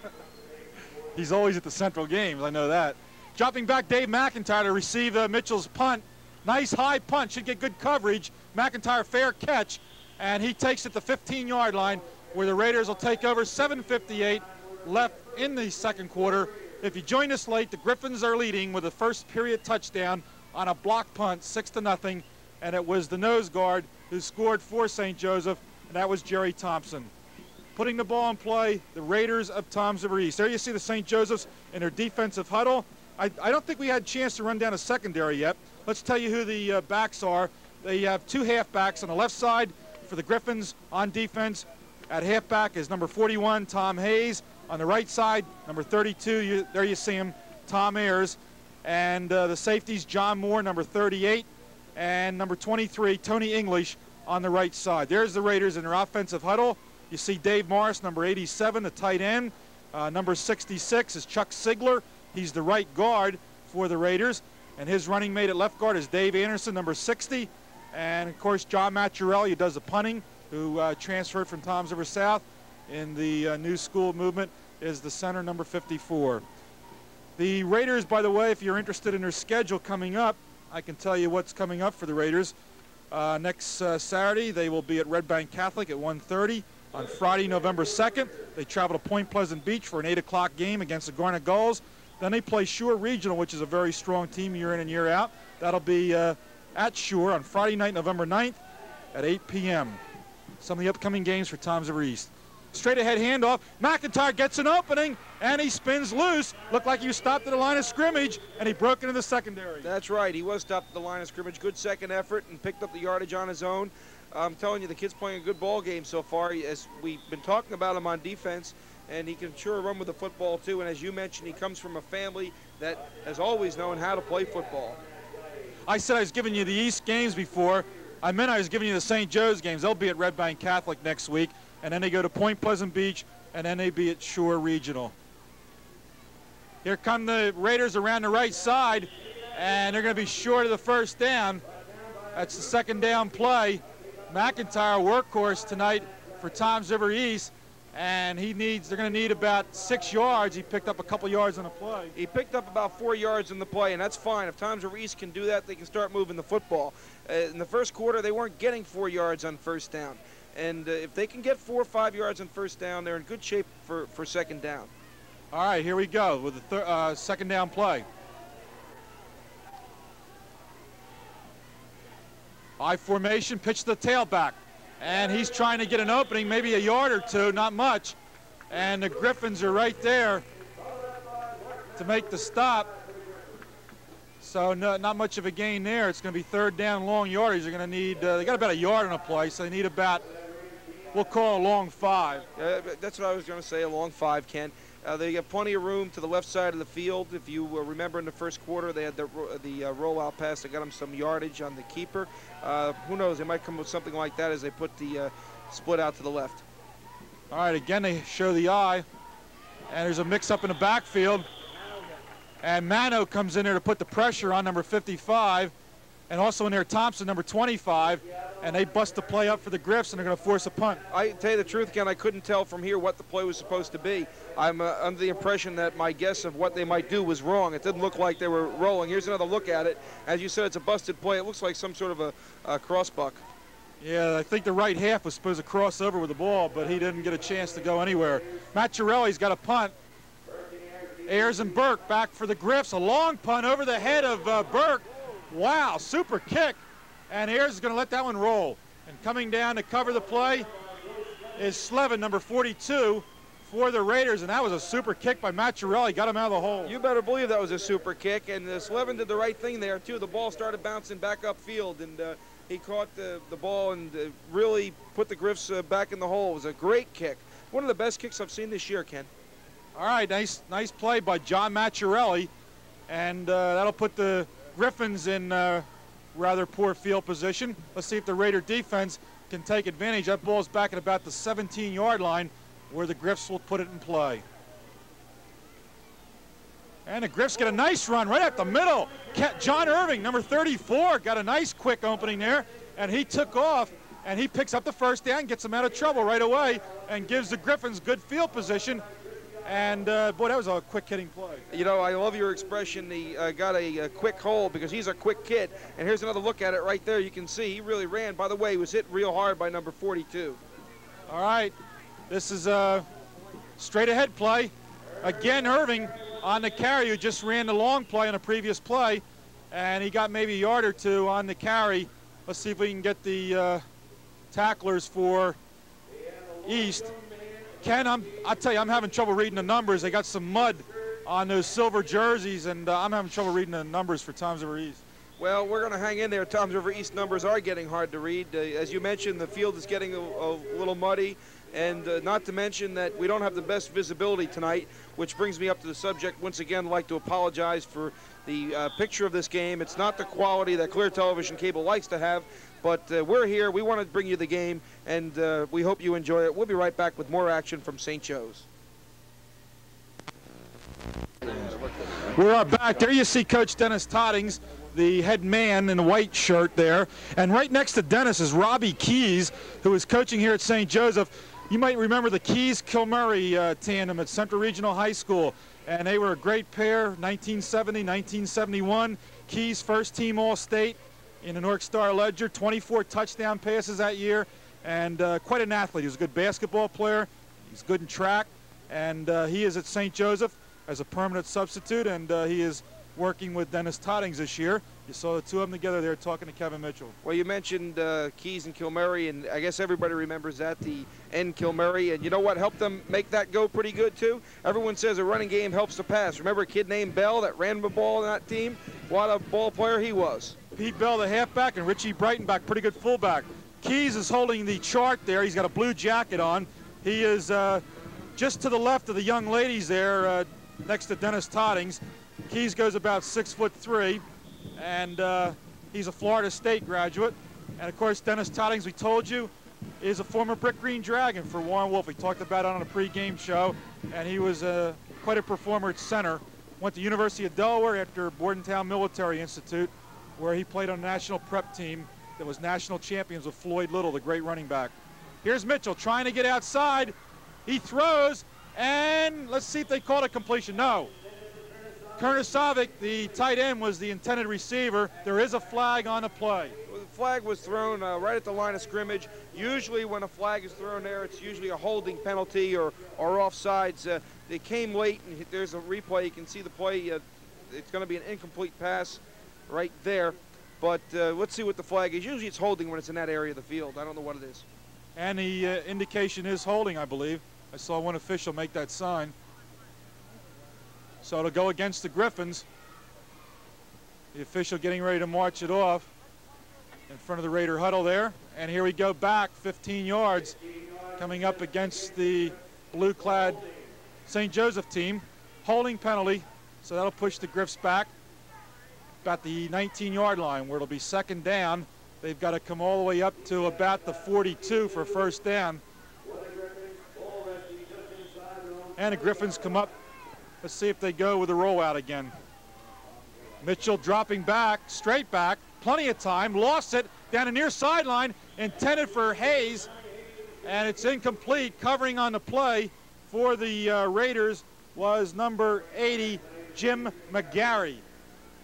Speaker 2: He's always at the Central games, I know that. Dropping back Dave McIntyre to receive Mitchell's punt. Nice high punt, should get good coverage. McIntyre fair catch, and he takes it to the 15-yard line where the Raiders will take over. 7:58 left in the second quarter. If you join us late, the Griffins are leading with a first period touchdown on a block punt, 6-0, and it was the nose guard who scored for St. Joseph, and that was Jerry Thompson. Putting the ball in play, the Raiders of Toms River East. There you see the St. Josephs in their defensive huddle. I don't think we had a chance to run down a secondary yet. Let's tell you who the backs are. They have two halfbacks on the left side for the Griffins on defense. At halfback is number 41, Tom Hayes. On the right side, number 32, there you see him, Tom Ayers. And the safeties, John Moore, number 38, and number 23, Tony English, on the right side. There's the Raiders in their offensive huddle. You see Dave Morris, number 87, the tight end. Number 66 is Chuck Sigler. He's the right guard for the Raiders. And his running mate at left guard is Dave Anderson, number 60. And, of course, John Machiarelli, who does the punting, who transferred from Toms River South in the new school movement, is the center, number 54. The Raiders, by the way, if you're interested in their schedule coming up, I can tell you what's coming up for the Raiders. Next Saturday, they will be at Red Bank Catholic at 1:30. On Friday, November 2nd, they travel to Point Pleasant Beach for an 8 o'clock game against the Garnet Gulls. Then they play Shore Regional, which is a very strong team year in and year out. That'll be at Shore on Friday night, November 9th at 8 p.m. Some of the upcoming games for Toms River East. Straight ahead handoff. McIntyre gets an opening, and he spins loose. Looked like he was stopped at the line of scrimmage, and he broke into the secondary.
Speaker 1: That's right. He was stopped at the line of scrimmage. Good second effort and picked up the yardage on his own. I'm telling you, the kid's playing a good ball game so far. As we've been talking about him on defense, and he can sure run with the football too. And as you mentioned, he comes from a family that has always known how to play football.
Speaker 2: I said I was giving you the East games before. I meant I was giving you the St. Joe's games. They'll be at Red Bank Catholic next week, and then they go to Point Pleasant Beach, and then they be at Shore Regional. Here come the Raiders around the right side, and they're going to be short of the first down. That's the second down play. McIntyre, workhorse tonight for Toms River East, and they're going to need about 6 yards. He picked up a couple yards on the play.
Speaker 1: He picked up about 4 yards in the play, and that's fine. If Toms River East can do that, they can start moving the football. In the first quarter, they weren't getting 4 yards on first down. And if they can get 4 or 5 yards on first down, they're in good shape for second down.
Speaker 2: All right, here we go with the second down play. I formation, pitch to the tailback. And he's trying to get an opening, maybe a yard or two, not much. And the Griffins are right there to make the stop. So not much of a gain there. It's going to be third down, long yardage. They're going to need, they got about a yard on a play, so they need about, we'll call a long 5.
Speaker 1: That's what I was going to say, a long 5, Ken. They got plenty of room to the left side of the field. If you remember in the first quarter, they had the rollout pass that got them some yardage on the keeper. Who knows? They might come with something like that as they put the split out to the left.
Speaker 2: All right, again, they show the eye. And there's a mix-up in the backfield. And Mano comes in there to put the pressure on number 55. And also in there, Thompson, number 25. And they bust the play up for the Griffs, and they're going to force a punt.
Speaker 1: I tell you the truth, Ken, I couldn't tell from here what the play was supposed to be. I'm under the impression that my guess of what they might do was wrong. It didn't look like they were rolling. Here's another look at it. As you said, it's a busted play. It looks like some sort of a crossbuck.
Speaker 2: Yeah, I think the right half was supposed to cross over with the ball, but he didn't get a chance to go anywhere. Machiarelli's got a punt. Ayers and Burke back for the Griffs. A long punt over the head of Burke. Wow, super kick. And Ayers is going to let that one roll. And coming down to cover the play is Slevin, number 42, for the Raiders. And that was a super kick by Machiarelli. Got him out of the hole.
Speaker 1: You better believe that was a super kick. And Slevin did the right thing there, too. The ball started bouncing back upfield. And he caught the ball and really put the Griffs back in the hole. It was a great kick. One of the best kicks I've seen this year, Ken.
Speaker 2: All right, nice play by John Machiarelli. And that'll put the Griffins in rather poor field position. Let's see if the Raider defense can take advantage. That ball's back at about the 17-yard line where the Griffs will put it in play. And the Griffs get a nice run right up the middle. John Irving, number 34, got a nice quick opening there, and he took off, and he picks up the first down, gets them out of trouble right away, and gives the Griffins good field position. And, boy, that was a quick-hitting play.
Speaker 1: You know, I love your expression. He got a quick hole because he's a quick kid. And here's another look at it right there. You can see he really ran. By the way, he was hit real hard by number 42.
Speaker 2: All right. This is a straight-ahead play. Again, Irving on the carry, who just ran the long play on a previous play. And he got maybe a yard or two on the carry. Let's see if we can get the tacklers for East. Ken, I'll tell you, I'm having trouble reading the numbers. They got some mud on those silver jerseys, and I'm having trouble reading the numbers for Toms River East.
Speaker 1: Well, we're going to hang in there. Toms River East numbers are getting hard to read. As you mentioned, the field is getting a little muddy, and not to mention that we don't have the best visibility tonight, which brings me up to the subject. Once again, I'd like to apologize for the picture of this game. It's not the quality that Clear Television Cable likes to have, but we're here. We want to bring you the game, and we hope you enjoy it. We'll be right back with more action from St. Joe's.
Speaker 2: We are back. There you see Coach Dennis Toddings, the head man in the white shirt there. And right next to Dennis is Robbie Keys, who is coaching here at St. Joseph. You might remember the Keys-Kilmurray tandem at Central Regional High School. And they were a great pair, 1970, 1971. Keys first-team All-State in the North Star Ledger, 24 touchdown passes that year, and quite an athlete. He was a good basketball player. He's good in track, and he is at St. Joseph as a permanent substitute, and he is working with Dennis Toddings this year. You saw the two of them together there talking to Kevin Mitchell.
Speaker 1: Well, you mentioned Keys and Kilmurray, and I guess everybody remembers that, the N. Kilmurray. And you know what helped them make that go pretty good, too? Everyone says a running game helps the pass. Remember a kid named Bell that ran the ball in that team? What a ball player he was.
Speaker 2: Pete Bell, the halfback, and Richie Breitenbach, pretty good fullback. Keys is holding the chart there. He's got a blue jacket on. He is just to the left of the young ladies there next to Dennis Toddings. Keys goes about 6'3", and he's a Florida State graduate. And, of course, Dennis Toddings, we told you, is a former Brick Green Dragon for Warren Wolf. We talked about it on a pregame show, and he was quite a performer at center. Went to University of Delaware after Bordentown Military Institute, where he played on a national prep team that was national champions with Floyd Little, the great running back. Here's Mitchell trying to get outside. He throws, and let's see if they called a completion. No. Kurnasovic, the tight end, was the intended receiver. There is a flag on the play.
Speaker 1: Well, the flag was thrown right at the line of scrimmage. Usually when a flag is thrown there, it's usually a holding penalty or offsides. They came late, and there's a replay. You can see the play. It's going to be an incomplete pass right there. But let's see what the flag is. Usually it's holding when it's in that area of the field. I don't know what it is.
Speaker 2: And the indication is holding, I believe. I saw one official make that sign. So it'll go against the Griffins. The official getting ready to march it off in front of the Raider huddle there. And here we go back 15 yards coming up against the blue-clad St. Joseph team. Holding penalty, so that'll push the Griffs back about the 19-yard line where it'll be second down. They've got to come all the way up to about the 42 for first down. And the Griffins come up. Let's see if they go with a rollout again. Mitchell dropping back, straight back, plenty of time, lost it down the near sideline, intended for Hayes, and it's incomplete. Covering on the play for the Raiders was number 80, Jim McGarry.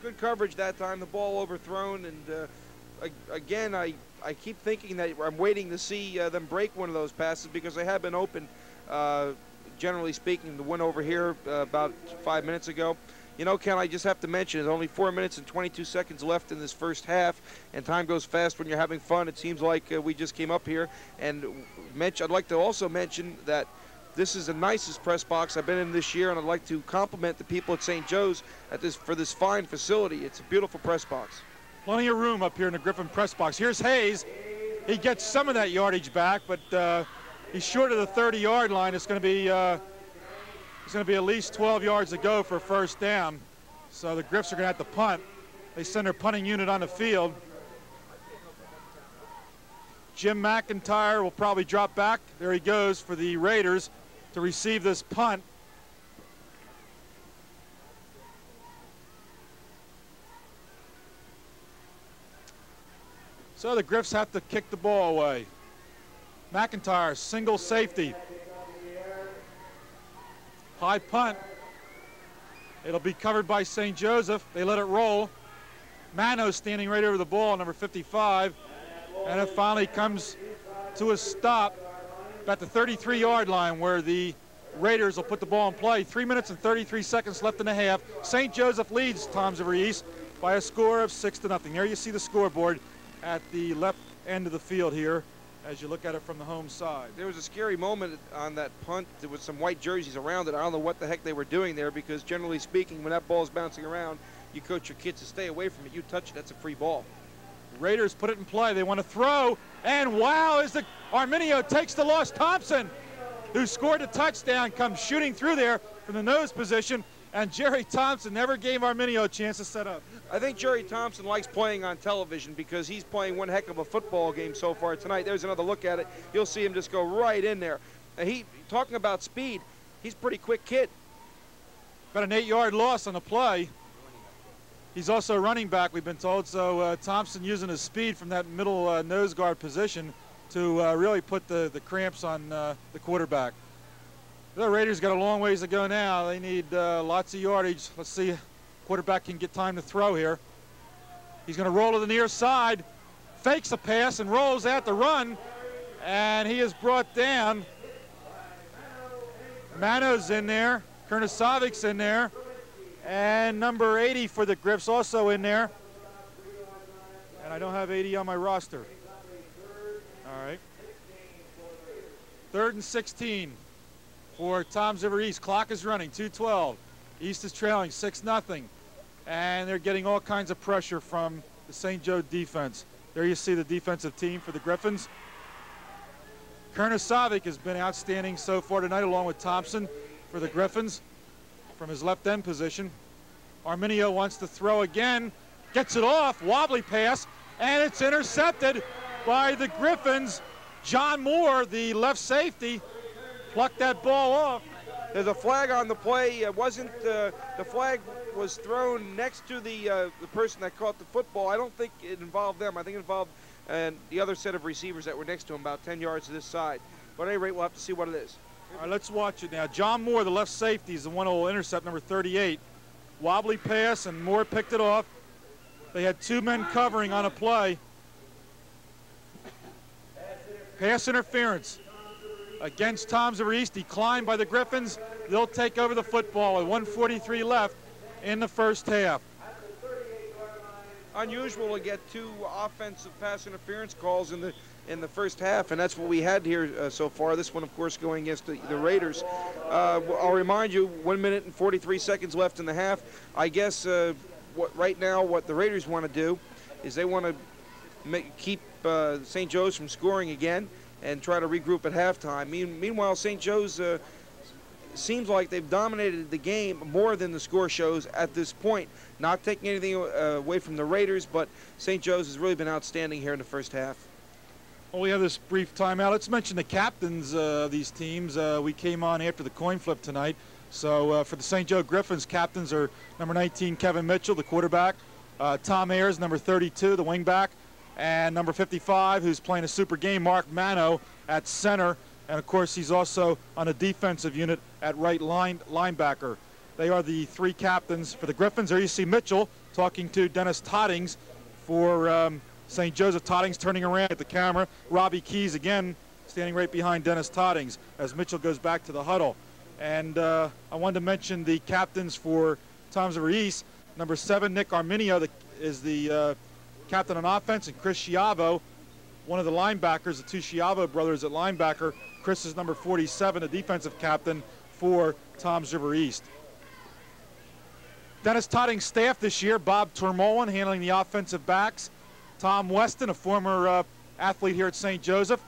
Speaker 1: Good coverage that time, the ball overthrown, and again, I keep thinking that I'm waiting to see them break one of those passes because they have been open, generally speaking. The one over here about 5 minutes ago. You know, Ken, I just have to mention, there's only 4 minutes and 22 seconds left in this first half, and time goes fast when you're having fun. It seems like we just came up here. And I'd like to also mention that this is the nicest press box I've been in this year, and I'd like to compliment the people at St. Joe's for this fine facility. It's a beautiful press box.
Speaker 2: Plenty of room up here in the Griffin press box. Here's Hayes. He gets some of that yardage back, but he's short of the 30-yard line. It's going to be at least 12 yards to go for a first down. So the Griffs are going to have to punt. They send their punting unit on the field. Jim McIntyre will probably drop back. There he goes for the Raiders to receive this punt. So the Griffs have to kick the ball away. McIntyre, single safety. High punt. It'll be covered by St. Joseph. They let it roll. Mano standing right over the ball, number 55. And it finally comes to a stop at the 33-yard line where the Raiders will put the ball in play. 3 minutes and 33 seconds left in the half. St. Joseph leads Toms River East by a score of 6-0. There you see the scoreboard at the left end of the field here as you look at it from the home side.
Speaker 1: There was a scary moment on that punt. There was some white jerseys around it. I don't know what the heck they were doing there because generally speaking, when that ball's bouncing around, you coach your kids to stay away from it. You touch it, that's a free ball.
Speaker 2: Raiders put it in play. They want to throw, and wow, as the Arminio takes the loss. Thompson, who scored a touchdown, comes shooting through there from the nose position, and Jerry Thompson never gave Arminio a chance to set up.
Speaker 1: I think Jerry Thompson likes playing on television because he's playing one heck of a football game so far tonight. There's another look at it. You'll see him just go right in there. And talking about speed, he's a pretty quick kid.
Speaker 2: Got an 8-yard loss on the play. He's also a running back, we've been told, so Thompson using his speed from that middle nose guard position to really put the cramps on the quarterback. The Raiders got a long ways to go now. They need lots of yardage. Let's see if quarterback can get time to throw here. He's going to roll to the near side, fakes a pass and rolls out the run, and he is brought down. Mano's in there, Kernasavic's in there, and number 80 for the Griffs also in there. And I don't have 80 on my roster. All right. 3rd and 16 for Toms River East. Clock is running, 2:12. East is trailing 6-0. And they're getting all kinds of pressure from the St. Joe defense. There you see the defensive team for the Griffins. Kernasavic has been outstanding so far tonight, along with Thompson for the Griffins from his left end position. Arminio wants to throw again, gets it off, wobbly pass, and it's intercepted by the Griffins. John Moore, the left safety, plucked that ball off.
Speaker 1: There's a flag on the play. It wasn't the flag was thrown next to the person that caught the football. I don't think it involved them. I think it involved the other set of receivers that were next to him, about 10 yards to this side. But at any rate, we'll have to see what it is.
Speaker 2: All right, let's watch it now. John Moore, the left safety, is the one who will intercept number 38. Wobbly pass, and Moore picked it off. They had 2 men covering on a play. Pass interference against Toms River East, declined by the Griffins. They'll take over the football with 1:43 left in the first half.
Speaker 1: Unusual to get 2 offensive pass interference calls in the first half, and that's what we had here so far. This one, of course, going against the Raiders. I'll remind you, 1 minute and 43 seconds left in the half. I guess right now what the Raiders want to do is they want to keep St. Joe's from scoring again and try to regroup at halftime. Meanwhile, St. Joe's seems like they've dominated the game more than the score shows at this point. Not taking anything away from the Raiders, but St. Joe's has really been outstanding here in the first half.
Speaker 2: Well, we have this brief timeout. Let's mention the captains of these teams. We came on after the coin flip tonight. So for the St. Joe Griffins, captains are number 19, Kevin Mitchell, the quarterback, Tom Ayers, number 32, the wingback, and number 55, who's playing a super game, Mark Mano at center. And, of course, he's also on a defensive unit at right linebacker. They are the 3 captains for the Griffins. There you see Mitchell talking to Dennis Toddings for St. Joseph. Toddings turning around at the camera. Robbie Keys again standing right behind Dennis Toddings as Mitchell goes back to the huddle. And I wanted to mention the captains for Toms River East. Number 7, Nick Arminio, is the captain on offense, and Chris Schiavo, one of the linebackers, the 2 Schiavo brothers at linebacker. Chris is number 47, the defensive captain for Toms River East. Dennis Toddings' staff this year: Bob Tormolin handling the offensive backs, Tom Weston, a former athlete here at St. Joseph,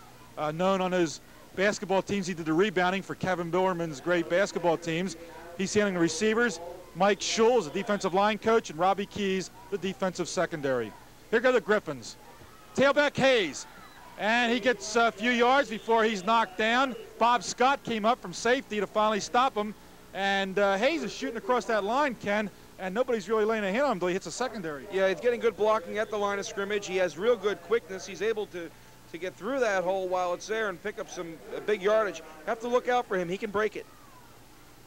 Speaker 2: known on his basketball teams. He did the rebounding for Kevin Billerman's great basketball teams. He's handling the receivers. Mike Schulz, the defensive line coach, and Robbie Keys, the defensive secondary. Here go the Griffins. Tailback Hayes, and he gets a few yards before he's knocked down. Bob Scott came up from safety to finally stop him, and Hayes is shooting across that line, Ken, and nobody's really laying a hand on him until he hits a secondary.
Speaker 1: Yeah, he's getting good blocking at the line of scrimmage. He has real good quickness. He's able to get through that hole while it's there and pick up some big yardage. Have to look out for him. He can break it.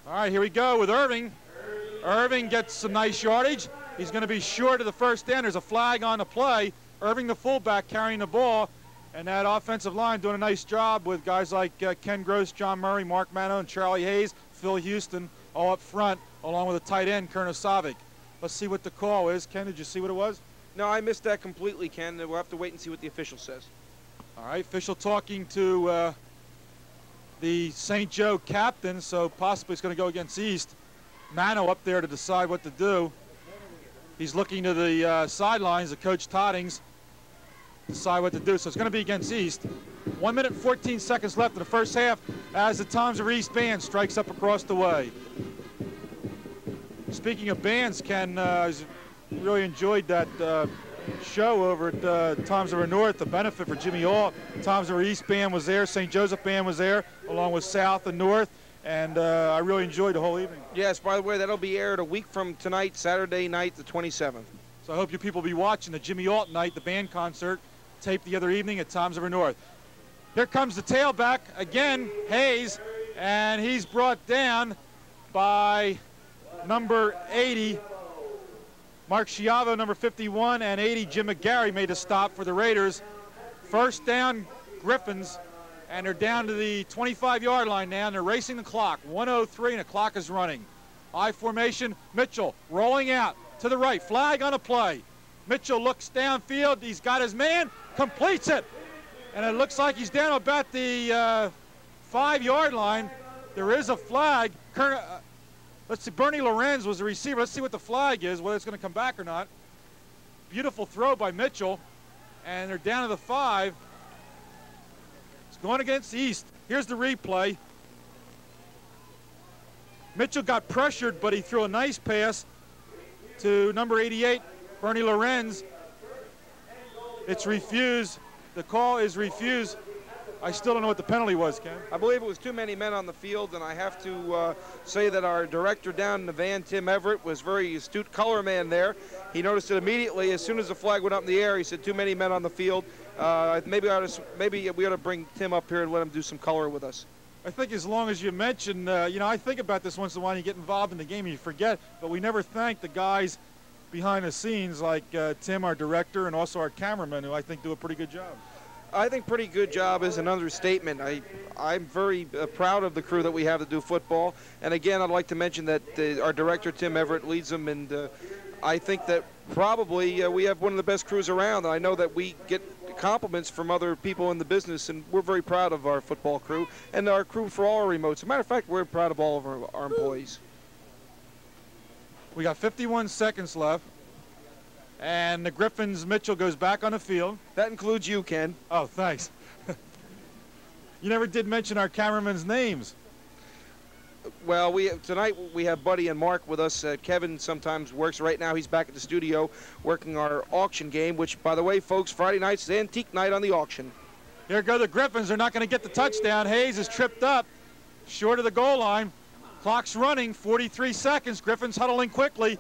Speaker 2: All right, here we go with Irving. Irving gets some nice yardage. He's going to be short of the first down. There's a flag on the play. Irving, the fullback, carrying the ball, and that offensive line doing a nice job with guys like Ken Gross, John Murray, Mark Mano, and Charlie Hayes, Phil Houston, all up front, along with a tight end, Kerno Savic. Let's see what the call is. Ken, did you see what it was?
Speaker 1: No, I missed that completely, Ken. We'll have to wait and see what the official says.
Speaker 2: All right, official talking to the St. Joe captain, so possibly it's going to go against East. Mano up there to decide what to do. He's looking to the sidelines of Coach Toddings, decide what to do. So it's going to be against East. 1 minute and 14 seconds left in the first half as the Toms River East band strikes up across the way. Speaking of bands, Ken, I really enjoyed that show over at Toms River North, the benefit for Jimmy Hall. Toms River East band was there, St. Joseph band was there, along with South and North, and I really enjoyed the whole evening.
Speaker 1: Yes, by the way, that'll be aired a week from tonight, Saturday night, the 27th.
Speaker 2: So I hope you people will be watching the Jimmy Alt night, the band concert, taped the other evening at Toms River North. Here comes the tailback, again, Hayes, and he's brought down by number 80, Mark Schiavo, number 51, and 80, Jim McGarry, made a stop for the Raiders. First down, Griffins, and they're down to the 25-yard line now, and they're racing the clock. 1:03, and the clock is running. I formation, Mitchell rolling out to the right. Flag on a play. Mitchell looks downfield. He's got his man, completes it. And it looks like he's down about the 5-yard line. There is a flag. Let's see, Bernie Lorenz was the receiver. Let's see what the flag is, whether it's going to come back or not. Beautiful throw by Mitchell. And they're down to the 5. It's going against the East. Here's the replay. Mitchell got pressured, but he threw a nice pass to number 88, Bernie Lorenz. It's refused. The call is refused. I still don't know what the penalty was, Ken.
Speaker 1: I believe it was too many men on the field, and I have to say that our director down in the van, Tim Everett, was very astute color man there. He noticed it immediately. As soon as the flag went up in the air, he said, too many men on the field. Maybe we ought to bring Tim up here and let him do some color with us.
Speaker 2: I think as long as you mention, you know, I think about this once in a while. You get involved in the game and you forget, but we never thank the guys behind the scenes like Tim, our director, and also our cameraman, who I think do a pretty good job.
Speaker 1: I think pretty good job is an understatement. I'm very proud of the crew that we have to do football. And again, I'd like to mention that our director, Tim Everett, leads them. And I think that probably we have one of the best crews around. And I know that we get compliments from other people in the business. And we're very proud of our football crew and our crew for all our remotes. As a matter of fact, we're proud of all of our employees.
Speaker 2: We got 51 seconds left. And the Griffins, Mitchell goes back on the field.
Speaker 1: That includes you, Ken.
Speaker 2: Oh, thanks. You never did mention our cameraman's names.
Speaker 1: Well, tonight we have Buddy and Mark with us. Kevin sometimes works. Right now he's back at the studio working our auction game, which, by the way, folks, Friday night's the antique night on the auction.
Speaker 2: Here go the Griffins. They're not going to get the touchdown. Hayes is tripped up short of the goal line. Clock's running, 43 seconds. Griffins huddling quickly.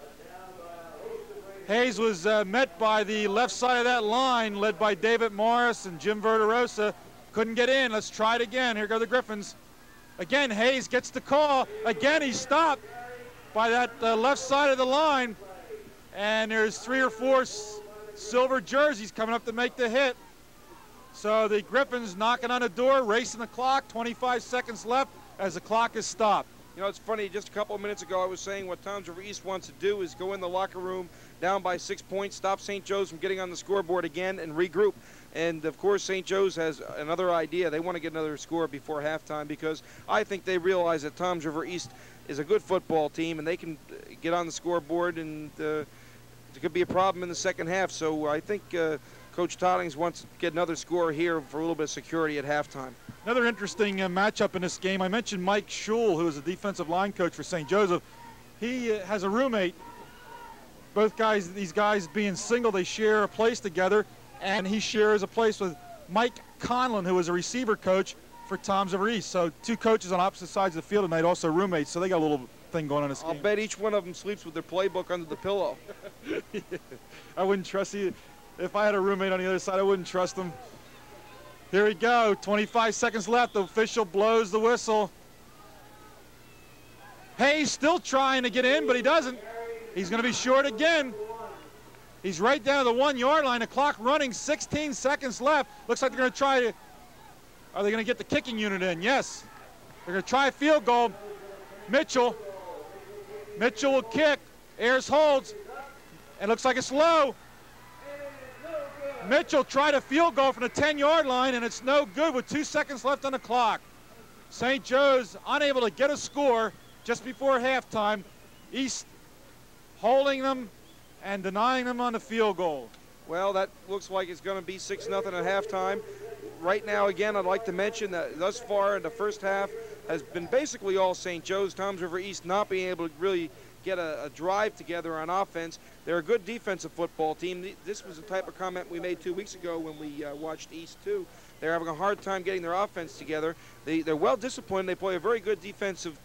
Speaker 2: Hayes was met by the left side of that line, led by David Morris and Jim Verderosa. Couldn't get in. Let's try it again. Here go the Griffins. Again, Hayes gets the call. Again, he's stopped by that left side of the line. And there's 3 or 4 silver jerseys coming up to make the hit. So the Griffins knocking on the door, racing the clock, 25 seconds left as the clock is stopped.
Speaker 1: You know, it's funny, just a couple of minutes ago I was saying what Toms River East wants to do is go in the locker room down by 6 points, stop St. Joe's from getting on the scoreboard again and regroup. And of course St. Joe's has another idea. They want to get another score before halftime because I think they realize that Toms River East is a good football team and they can get on the scoreboard, and it could be a problem in the second half. So I think Coach Toddings wants to get another score here for a little bit of security at halftime.
Speaker 2: Another interesting matchup in this game. I mentioned Mike Schul, who is a defensive line coach for St. Joseph. He has a roommate. Both guys, these guys being single, they share a place together, and he shares a place with Mike Conlon, who is a receiver coach for Toms River East. So two coaches on opposite sides of the field tonight, also roommates, so they got a little thing going on in this game.
Speaker 1: I'll bet each one of them sleeps with their playbook under the pillow.
Speaker 2: I wouldn't trust you. If I had a roommate on the other side, I wouldn't trust them. Here we go, 25 seconds left. The official blows the whistle. Hayes still trying to get in, but he doesn't. He's going to be short again. He's right down to the 1 yard line. The clock running, 16 seconds left. Looks like they're going to try to, are they going to get the kicking unit in? Yes. They're going to try a field goal. Mitchell will kick. Ayers holds, and looks like it's low. Mitchell tried a field goal from the 10-yard line, and it's no good with 2 seconds left on the clock. St. Joe's unable to get a score just before halftime. East holding them and denying them on the field goal.
Speaker 1: Well, that looks like it's going to be 6-0 at halftime. Right now, again, I'd like to mention that thus far in the first half has been basically all St. Joe's. Toms River East not being able to really get a drive together on offense. They're a good defensive football team. This was the type of comment we made 2 weeks ago when we watched East 2. They're having a hard time getting their offense together. They're well disciplined. They play a very good defensive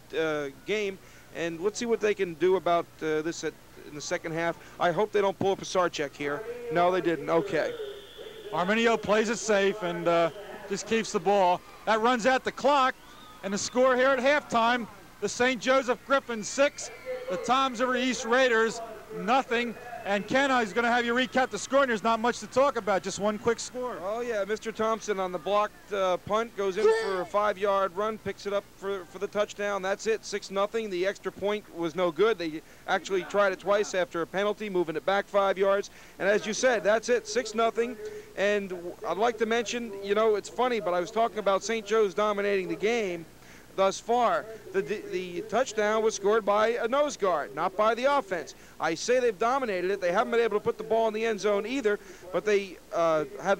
Speaker 1: game, and let's see what they can do about this in the second half. I hope they don't pull up a Sarchek here. No, they didn't. Okay.
Speaker 2: Arminio plays it safe and just keeps the ball. That runs out the clock, and the score here at halftime, the St. Joseph Griffins 6, the Toms River East Raiders nothing. And Ken, is going to have you recap the score, and there's not much to talk about, just one quick score.
Speaker 1: Oh yeah, Mr. Thompson on the blocked punt goes in for a 5-yard run, picks it up for the touchdown. That's it, 6-0. The extra point was no good. They actually tried it twice after a penalty, moving it back 5 yards. And as you said, that's it, 6-0. And I'd like to mention, you know, it's funny, but I was talking about St. Joe's dominating the game thus far. The touchdown was scored by a nose guard, not by the offense. I say they've dominated it. They haven't been able to put the ball in the end zone either, but they had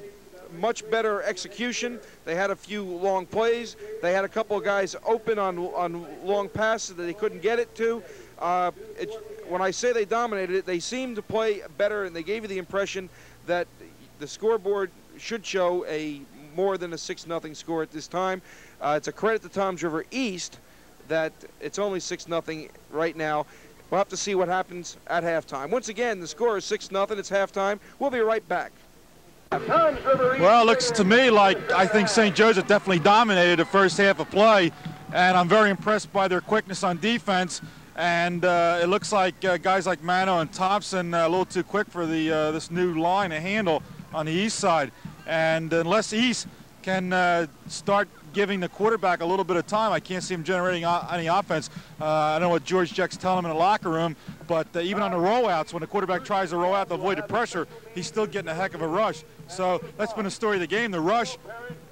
Speaker 1: much better execution. They had a few long plays. They had a couple of guys open on long passes that they couldn't get it to. When I say they dominated it, they seemed to play better, and they gave you the impression that the scoreboard should show a more than a 6-0 score at this time. It's a credit to Toms River East that it's only 6-0 right now. We'll have to see what happens at halftime. Once again, the score is 6-0. It's halftime. We'll be right back.
Speaker 2: Well, it looks to me like I think St. Joseph definitely dominated the first half of play, and I'm very impressed by their quickness on defense. And it looks like guys like Mano and Thompson a little too quick for this new line to handle on the east side. And unless East can start giving the quarterback a little bit of time, I can't see him generating any offense. I don't know what George Jeck's telling him in the locker room, but even on the rollouts, when the quarterback tries to roll out to avoid the pressure, he's still getting a heck of a rush. So that's been the story of the game, the rush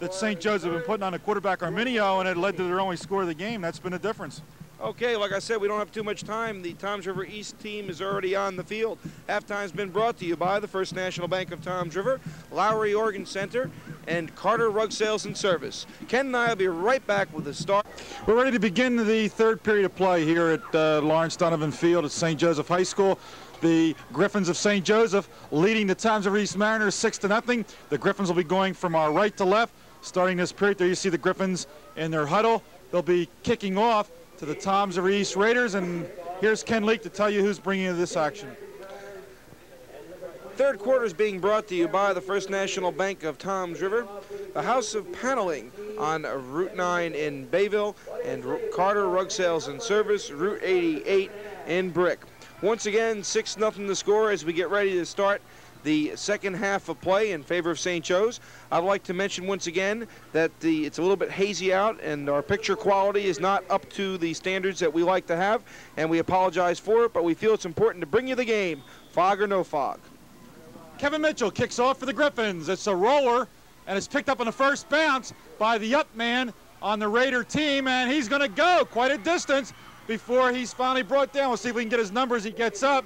Speaker 2: that St. Joe's have been putting on the quarterback Arminio, and it led to their only score of the game. That's been the difference.
Speaker 1: Okay, like I said, we don't have too much time. The Toms River East team is already on the field. Halftime's been brought to you by the First National Bank of Toms River, Lowry Organ Center, and Carter Rug Sales and Service. Ken and I will be right back with the start.
Speaker 2: We're ready to begin the third period of play here at Lawrence Donovan Field at St. Joseph High School. The Griffins of St. Joseph leading the Toms River East Mariners 6-0. The Griffins will be going from our right to left. Starting this period, there you see the Griffins in their huddle. They'll be kicking off to the Toms River East Raiders, and here's Ken Leake to tell you who's bringing you this action.
Speaker 1: Third quarter is being brought to you by the First National Bank of Toms River, the House of Paneling on Route 9 in Bayville, and Carter Rug Sales and Service, Route 88 in Brick. Once again, 6-0 the score as we get ready to start the second half of play in favor of St. Joe's. I'd like to mention once again that it's a little bit hazy out and our picture quality is not up to the standards that we like to have, and we apologize for it, but we feel it's important to bring you the game, fog or no fog.
Speaker 2: Kevin Mitchell kicks off for the Griffins. It's a roller, and it's picked up on the first bounce by the up man on the Raider team, and he's going to go quite a distance before he's finally brought down. We'll see if we can get his numbers. He gets up.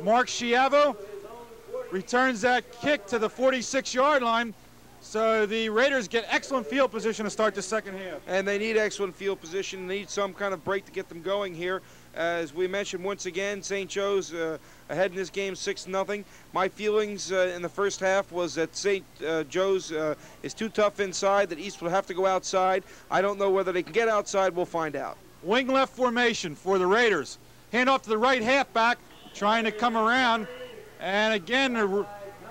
Speaker 2: Mark Schiavo returns that kick to the 46-yard line. So the Raiders get excellent field position to start the second half.
Speaker 1: And they need excellent field position. They need some kind of break to get them going here. As we mentioned once again, St. Joe's ahead in this game 6-0. My feelings in the first half was that St. Joe's is too tough inside, that East will have to go outside. I don't know whether they can get outside. We'll find out.
Speaker 2: Wing left formation for the Raiders. Hand off to the right halfback, trying to come around. And again, the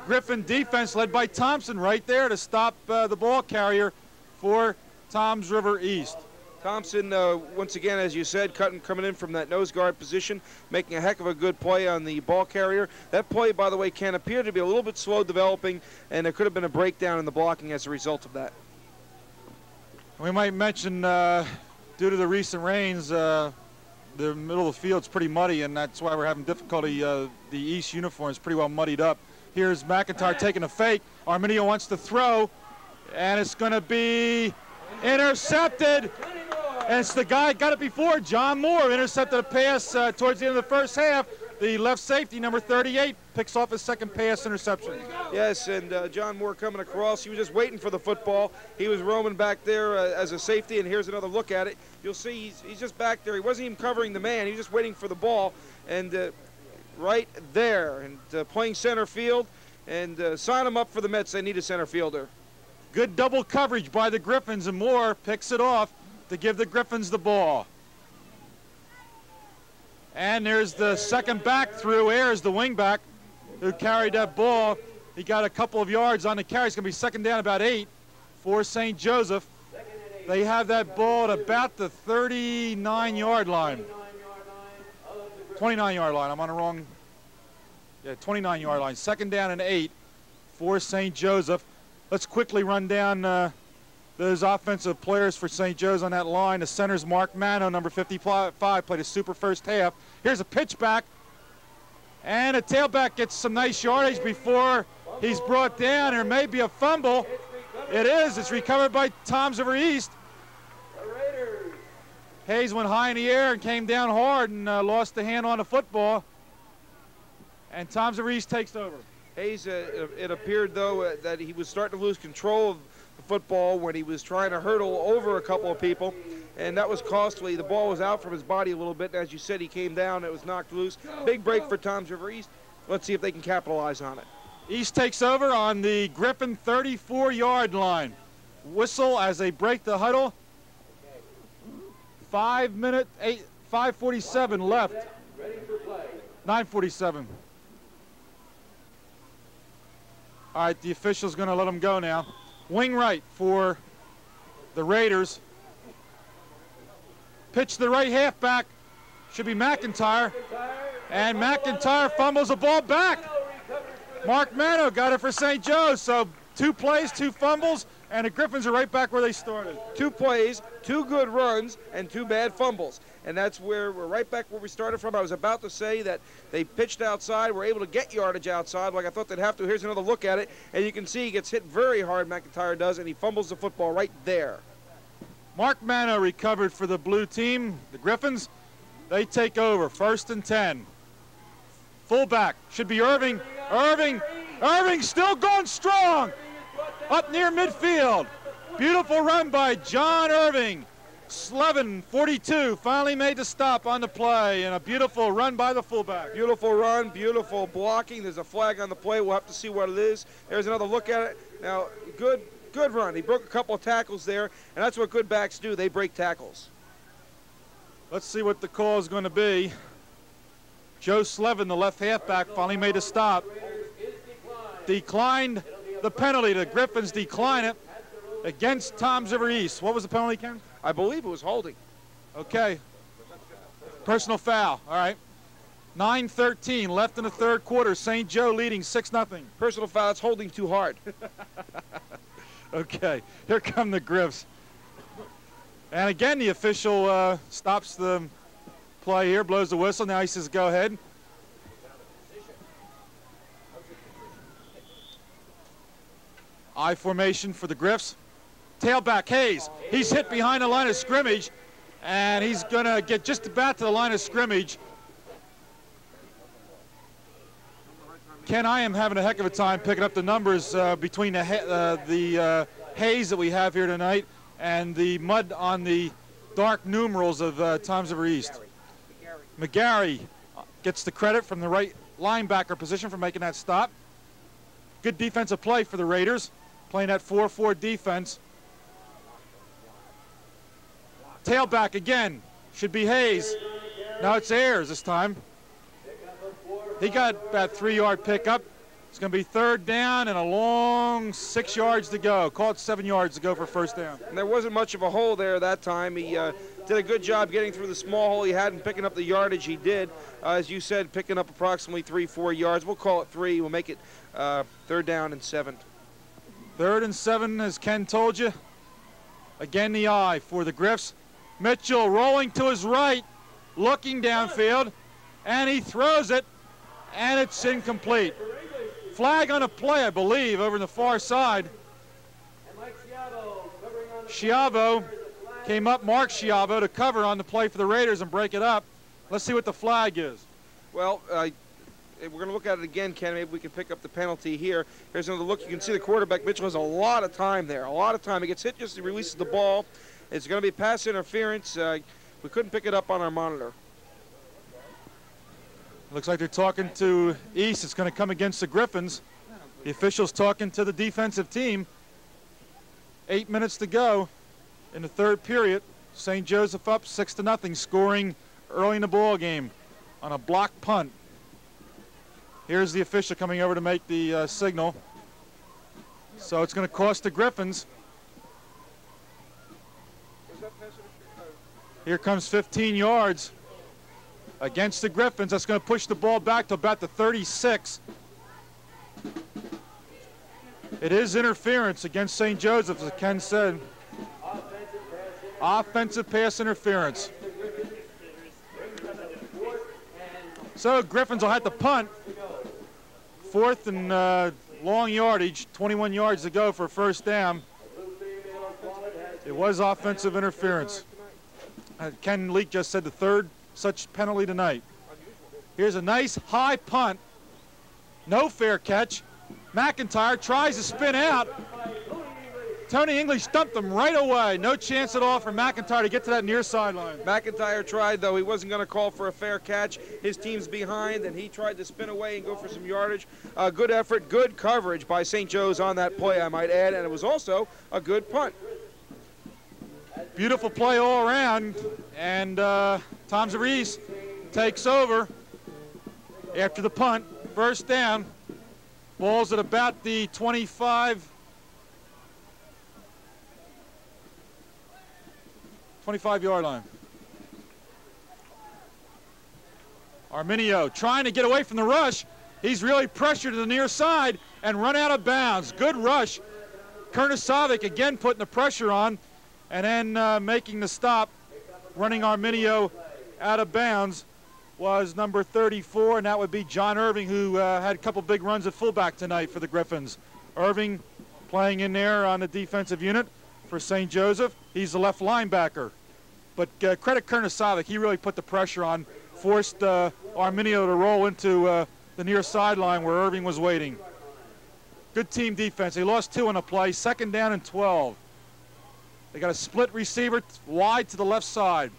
Speaker 2: Griffin defense led by Thompson right there to stop the ball carrier for Toms River East.
Speaker 1: Thompson, once again, as you said, coming in from that nose guard position, making a heck of a good play on the ball carrier. That play, by the way, can appear to be a little bit slow developing, and there could have been a breakdown in the blocking as a result of that.
Speaker 2: We might mention, due to the recent rains, the middle of the field's pretty muddy, and that's why we're having difficulty. The East uniform is pretty well muddied up. Here's McIntyre taking a fake. Arminio wants to throw, and it's going to be intercepted. And it's the guy got it before, John Moore, intercepted a pass towards the end of the first half. The left safety, number 38, picks off his second pass interception.
Speaker 1: Yes, and John Moore coming across. He was just waiting for the football. He was roaming back there as a safety, and here's another look at it. You'll see he's just back there. He wasn't even covering the man. He was just waiting for the ball, and right there, and playing center field, and sign him up for the Mets. They need a center fielder.
Speaker 2: Good double coverage by the Griffins, and Moore picks it off to give the Griffins the ball. And there's the second back through. Ayers, the wing back, who carried that ball. He got a couple of yards on the carry. It's going to be second down, about 8 for St. Joseph. They have that ball at about the 39-yard line. 29-yard line. I'm on the wrong. Yeah, 29-yard line. Second down and 8 for St. Joseph. Let's quickly run down those offensive players for St. Joe's on that line. The center's Mark Mano, number 55, played a super first half. Here's a pitch back, and a tailback gets some nice yardage before he's brought down. There may be a fumble. It is. It's recovered by Toms River East. Hayes went high in the air and came down hard and lost the hand on the football. And Toms River East takes over.
Speaker 1: Hayes, it appeared, though, that he was starting to lose control of the football when he was trying to hurdle over a couple of people, and that was costly. The ball was out from his body a little bit, and as you said, he came down. It was knocked loose. Big break for Toms River East. Let's see if they can capitalize on it.
Speaker 2: East takes over on the Griffin 34-yard line. Whistle as they break the huddle. 5:47 left. 9:47. All right, the official's going to let them go now. Wing right for the Raiders. Pitch to the right halfback. Should be McIntyre. And McIntyre fumbles the ball back. Mark Mano got it for St. Joe's. So 2 plays, 2 fumbles, and the Griffins are right back where they started.
Speaker 1: 2 plays, 2 good runs, and 2 bad fumbles. And that's where we're right back where we started from. I was about to say that they pitched outside, were able to get yardage outside like I thought they'd have to. Here's another look at it, and you can see he gets hit very hard, McIntyre does, and he fumbles the football right there.
Speaker 2: Mark Mano recovered for the blue team, the Griffins. They take over, 1st and 10. Fullback should be Irving. Irving still going strong up near midfield. Beautiful run by John Irving. Slevin, 42, finally made the stop on the play, and a beautiful run by the fullback.
Speaker 1: Beautiful run, beautiful blocking. There's a flag on the play. We'll have to see what it is. There's another look at it. Now, good run. He broke a couple of tackles there, and that's what good backs do. They break tackles.
Speaker 2: Let's see what the call is going to be. Joe Slevin, the left halfback, finally made a stop. Declined the penalty. The Griffins decline it against Toms River East. What was the penalty, Ken? I
Speaker 1: believe it was holding.
Speaker 2: Okay. Personal foul. All right. 9:13 left in the third quarter. St. Joe leading 6-0.
Speaker 1: Personal foul, it's holding too hard.
Speaker 2: Okay, here come the Griffs. And again, the official stops the play here, blows the whistle. Now he says, go ahead. I formation for the Griffs. Tailback Hayes. He's hit behind the line of scrimmage, and he's going to get just about to the line of scrimmage. Ken, I am having a heck of a time picking up the numbers between the haze that we have here tonight and the mud on the dark numerals of Toms River East. McGarry gets the credit from the right linebacker position for making that stop. Good defensive play for the Raiders, playing that 4-4 defense. Tailback again, should be Hayes. Now it's Ayers this time. He got about 3-yard pickup. It's going to be third down and a long 6 yards to go. Call it 7 yards to go for first down.
Speaker 1: And there wasn't much of a hole there that time. He did a good job getting through the small hole he had and picking up the yardage he did. As you said, picking up approximately 3-4 yards. We'll call it 3. We'll make it third down and 7.
Speaker 2: 3rd and 7, as Ken told you. Again, the eye for the Griffs. Mitchell rolling to his right, looking downfield, and he throws it, and it's incomplete. Flag on a play, I believe, over on the far side. Schiavo came up, Mark Schiavo, to cover on the play for the Raiders and break it up. Let's see what the flag is.
Speaker 1: Well, we're going to look at it again, Ken. Maybe we can pick up the penalty here. Here's another look. You can see the quarterback, Mitchell, has a lot of time there, a lot of time. He gets hit just as he releases the ball. It's going to be pass interference. We couldn't pick it up on our monitor.
Speaker 2: Looks like they're talking to East. It's going to come against the Griffins. The officials talking to the defensive team. 8 minutes to go in the third period. St. Joseph up 6-0, scoring early in the ball game on a block punt. Here's the official coming over to make the signal. So it's going to cost the Griffins. Here comes 15 yards against the Griffins. That's going to push the ball back to about the 36. It is interference against St. Joseph's, as Ken said. Offensive pass interference. So Griffins will have to punt. 4th and long yardage, 21 yards to go for first down. It was offensive interference. Ken Leake just said the 3rd such penalty tonight. Here's a nice high punt. No fair catch. McIntyre tries to spin out. Tony English stumped him right away. No chance at all for McIntyre to get to that near sideline.
Speaker 1: McIntyre tried, though. He wasn't going to call for a fair catch. His team's behind, and he tried to spin away and go for some yardage. Good effort, good coverage by St. Joe's on that play, I might add, and it was also a good punt.
Speaker 2: Beautiful play all around, and Toms River East takes over after the punt. First down. Ball's at about the 25 yard line. Arminio trying to get away from the rush. He's really pressured to the near side and run out of bounds. Good rush. Kurnasovic again putting the pressure on and then making the stop. Running Arminio out of bounds was number 34, and that would be John Irving, who had a couple big runs at fullback tonight for the Griffins. Irving playing in there on the defensive unit for St. Joseph. He's the left linebacker. But credit Kurnasovic, he really put the pressure on, forced Arminio to roll into the near sideline where Irving was waiting. Good team defense. They lost 2 on a play, 2nd down and 12. They got a split receiver wide to the left side.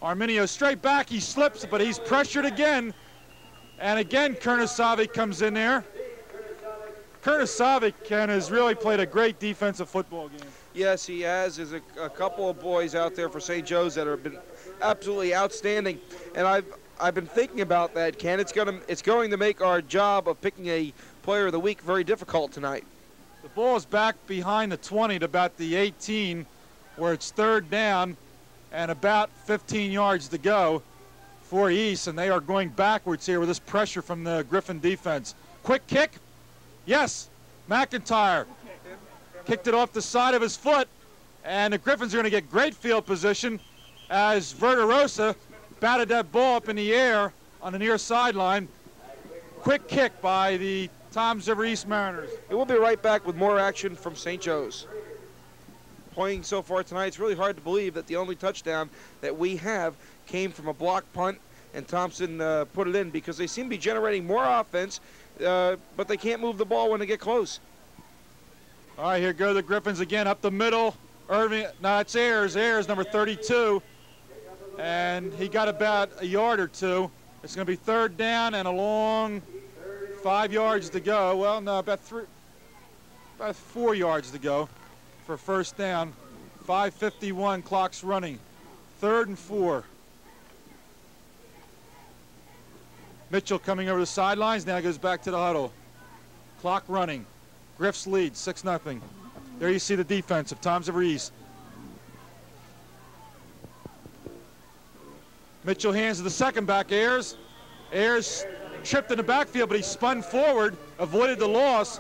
Speaker 2: Arminio straight back, he slips, but he's pressured again. And again, Kurnasovic comes in there. Kurnasovic, Ken, has really played a great defensive football game.
Speaker 1: Yes, he has. There's a couple of boys out there for St. Joe's that have been absolutely outstanding. And I've been thinking about that, Ken. It's going to make our job of picking a player of the week very difficult tonight.
Speaker 2: The ball is back behind the 20 to about the 18, where it's 3rd down and about 15 yards to go for East, and they are going backwards here with this pressure from the Griffin defense. Quick kick. Yes, McIntyre kicked it off the side of his foot, and the Griffins are going to get great field position as Verderosa batted that ball up in the air on the near sideline. Quick kick by the Toms River East Mariners.
Speaker 1: And we'll be right back with more action from St. Joe's. Playing so far tonight, it's really hard to believe that the only touchdown that we have came from a block punt, and Thompson put it in, because they seem to be generating more offense, but they can't move the ball when they get close.
Speaker 2: All right, here go the Griffins again up the middle. Irving, no, it's Ayers. Ayers, number 32, and he got about a yard or two. It's going to be third down and a long 5 yards to go. Well, no, about 4 yards to go for first down. 5:51, clock's running. 3rd and 4. Mitchell coming over the sidelines, now goes back to the huddle. Clock running. Griffs lead 6-0. There you see the defense of Toms River East. Mitchell hands to the second back, Ayers. Ayers tripped in the backfield, but he spun forward, avoided the loss.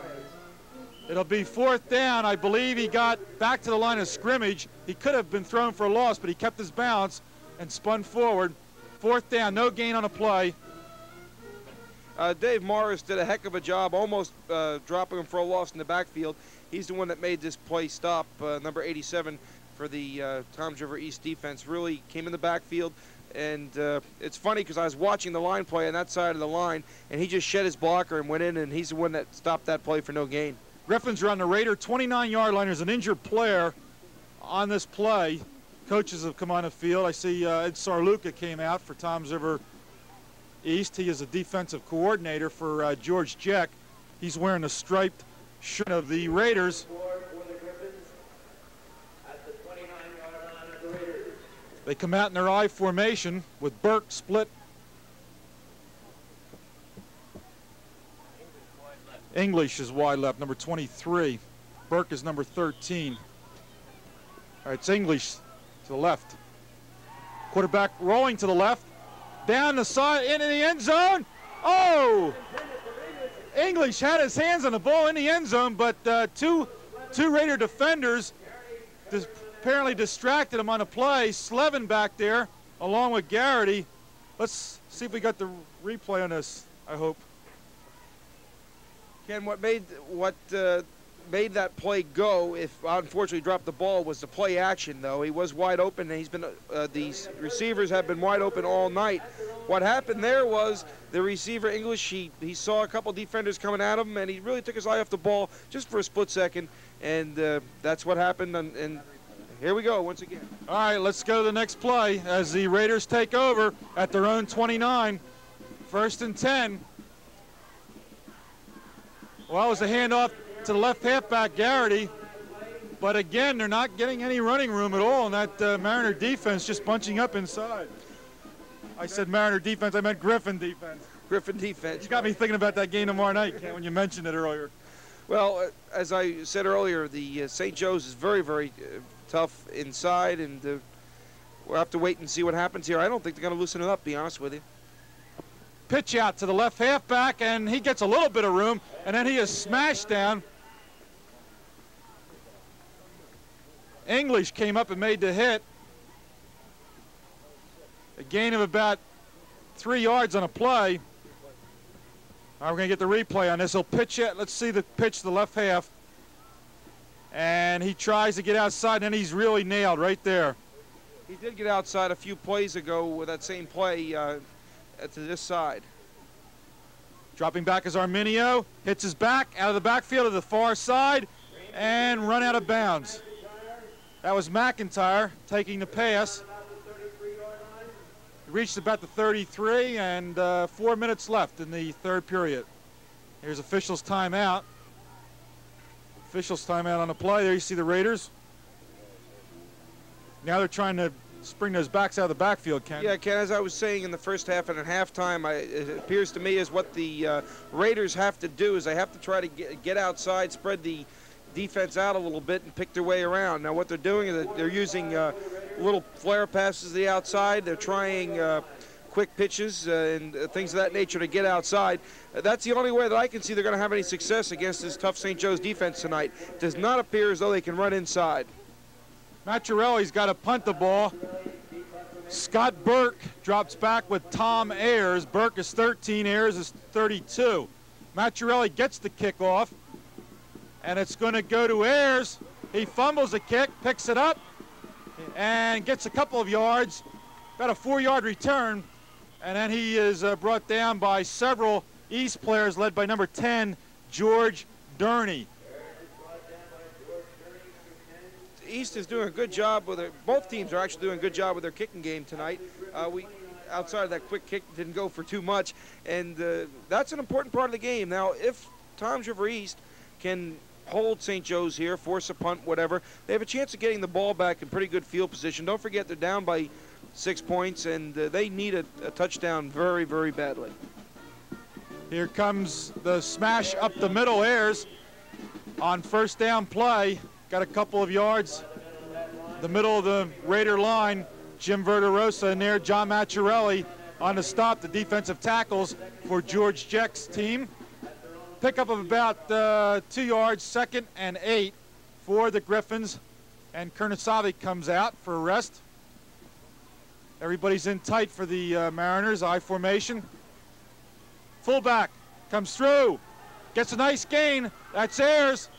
Speaker 2: It'll be 4th down. I believe he got back to the line of scrimmage. He could have been thrown for a loss, but he kept his balance and spun forward. 4th down, no gain on a play.
Speaker 1: Dave Morris did a heck of a job, almost dropping him for a loss in the backfield. He's the one that made this play stop. Number 87 for the Toms River East defense really came in the backfield. And it's funny because I was watching the line play on that side of the line, and he just shed his blocker and went in, and he's the one that stopped that play for no gain.
Speaker 2: Griffins are on the Raider 29-yard line. There's an injured player on this play. Coaches have come on the field. I see Ed Sarluca came out for Toms River East. He is a defensive coordinator for George Jeck. He's wearing a striped shirt of the Raiders. They come out in their I formation with Burke split. English is wide left, number 23. Burke is number 13. All right, it's English to the left. Quarterback rolling to the left. Down the side, into the end zone. Oh! English had his hands on the ball in the end zone, but two Raider defenders apparently distracted him on a play. Slevin back there, along with Gearity. Let's see if we got the replay on this, I hope.
Speaker 1: Ken, what made that play go, if unfortunately dropped the ball, was the play action, though. He was wide open, and he's been these receivers have been wide open all night. What happened there was the receiver, English, he saw a couple defenders coming at him, and he really took his eye off the ball just for a split second, and that's what happened, and here we go once again.
Speaker 2: All right, let's go to the next play as the Raiders take over at their own 29. 1st and 10. Well, it was a handoff to the left halfback, Gearity. But again, they're not getting any running room at all, and that Mariner defense just bunching up inside. I said Mariner defense, I meant Griffin defense.
Speaker 1: Griffin defense.
Speaker 2: You got me thinking about that game tomorrow night, Ken, when you mentioned it earlier.
Speaker 1: Well, as I said earlier, the St. Joe's is very, very tough inside, and we'll have to wait and see what happens here. I don't think they're going to loosen it up, to be honest with you.
Speaker 2: Pitch out to the left halfback, and he gets a little bit of room, and then he is smashed down. English came up and made the hit. A gain of about 3 yards on a play. All right, we're going to get the replay on this. He'll pitch it. Let's see the pitch to the left half. And he tries to get outside, and he's really nailed right there.
Speaker 1: He did get outside a few plays ago with that same play to this side.
Speaker 2: Dropping back is Arminio. Hits his back out of the backfield to the far side and run out of bounds. That was McIntyre taking the pass. He reached about the 33, and 4 minutes left in the 3rd period. Here's officials' timeout. Officials' timeout on the play. There you see the Raiders. Now they're trying to spring those backs out of the backfield, Ken.
Speaker 1: Yeah, Ken, as I was saying in the first half and at halftime, it appears to me as what the Raiders have to do is they have to try to get outside, spread the defense out a little bit, and pick their way around. Now what they're doing is they're using little flare passes to the outside. They're trying quick pitches and things of that nature to get outside. That's the only way that I can see they're going to have any success against this tough St. Joe's defense tonight. Does not appear as though they can run inside.
Speaker 2: Machiarelli's got to punt the ball. Scott Burke drops back with Tom Ayers. Burke is 13, Ayers is 32. Machiarelli gets the kickoff, and it's going to go to Ayers. He fumbles the kick, picks it up, and gets a couple of yards, about a 4-yard return, and then he is brought down by several East players led by number 10, George Durney.
Speaker 1: East is doing a good job with it. Both teams are actually doing a good job with their kicking game tonight. We, outside of that quick kick, didn't go for too much, and that's an important part of the game. Now, if Toms River East can hold St. Joe's here, force a punt, whatever, they have a chance of getting the ball back in pretty good field position. Don't forget they're down by 6 points, and they need a touchdown very, very badly.
Speaker 2: Here comes the smash up the middle. Ayers on first down play. Got a couple of yards. The middle of the Raider line. Jim Verderosa in there. John Machiarelli on the stop. The defensive tackles for George Jeck's team. Pickup of about 2 yards, 2nd and 8 for the Griffins. And Kurnasavi comes out for a rest. Everybody's in tight for the Mariners, I formation. Fullback comes through, gets a nice gain. That's Ayers.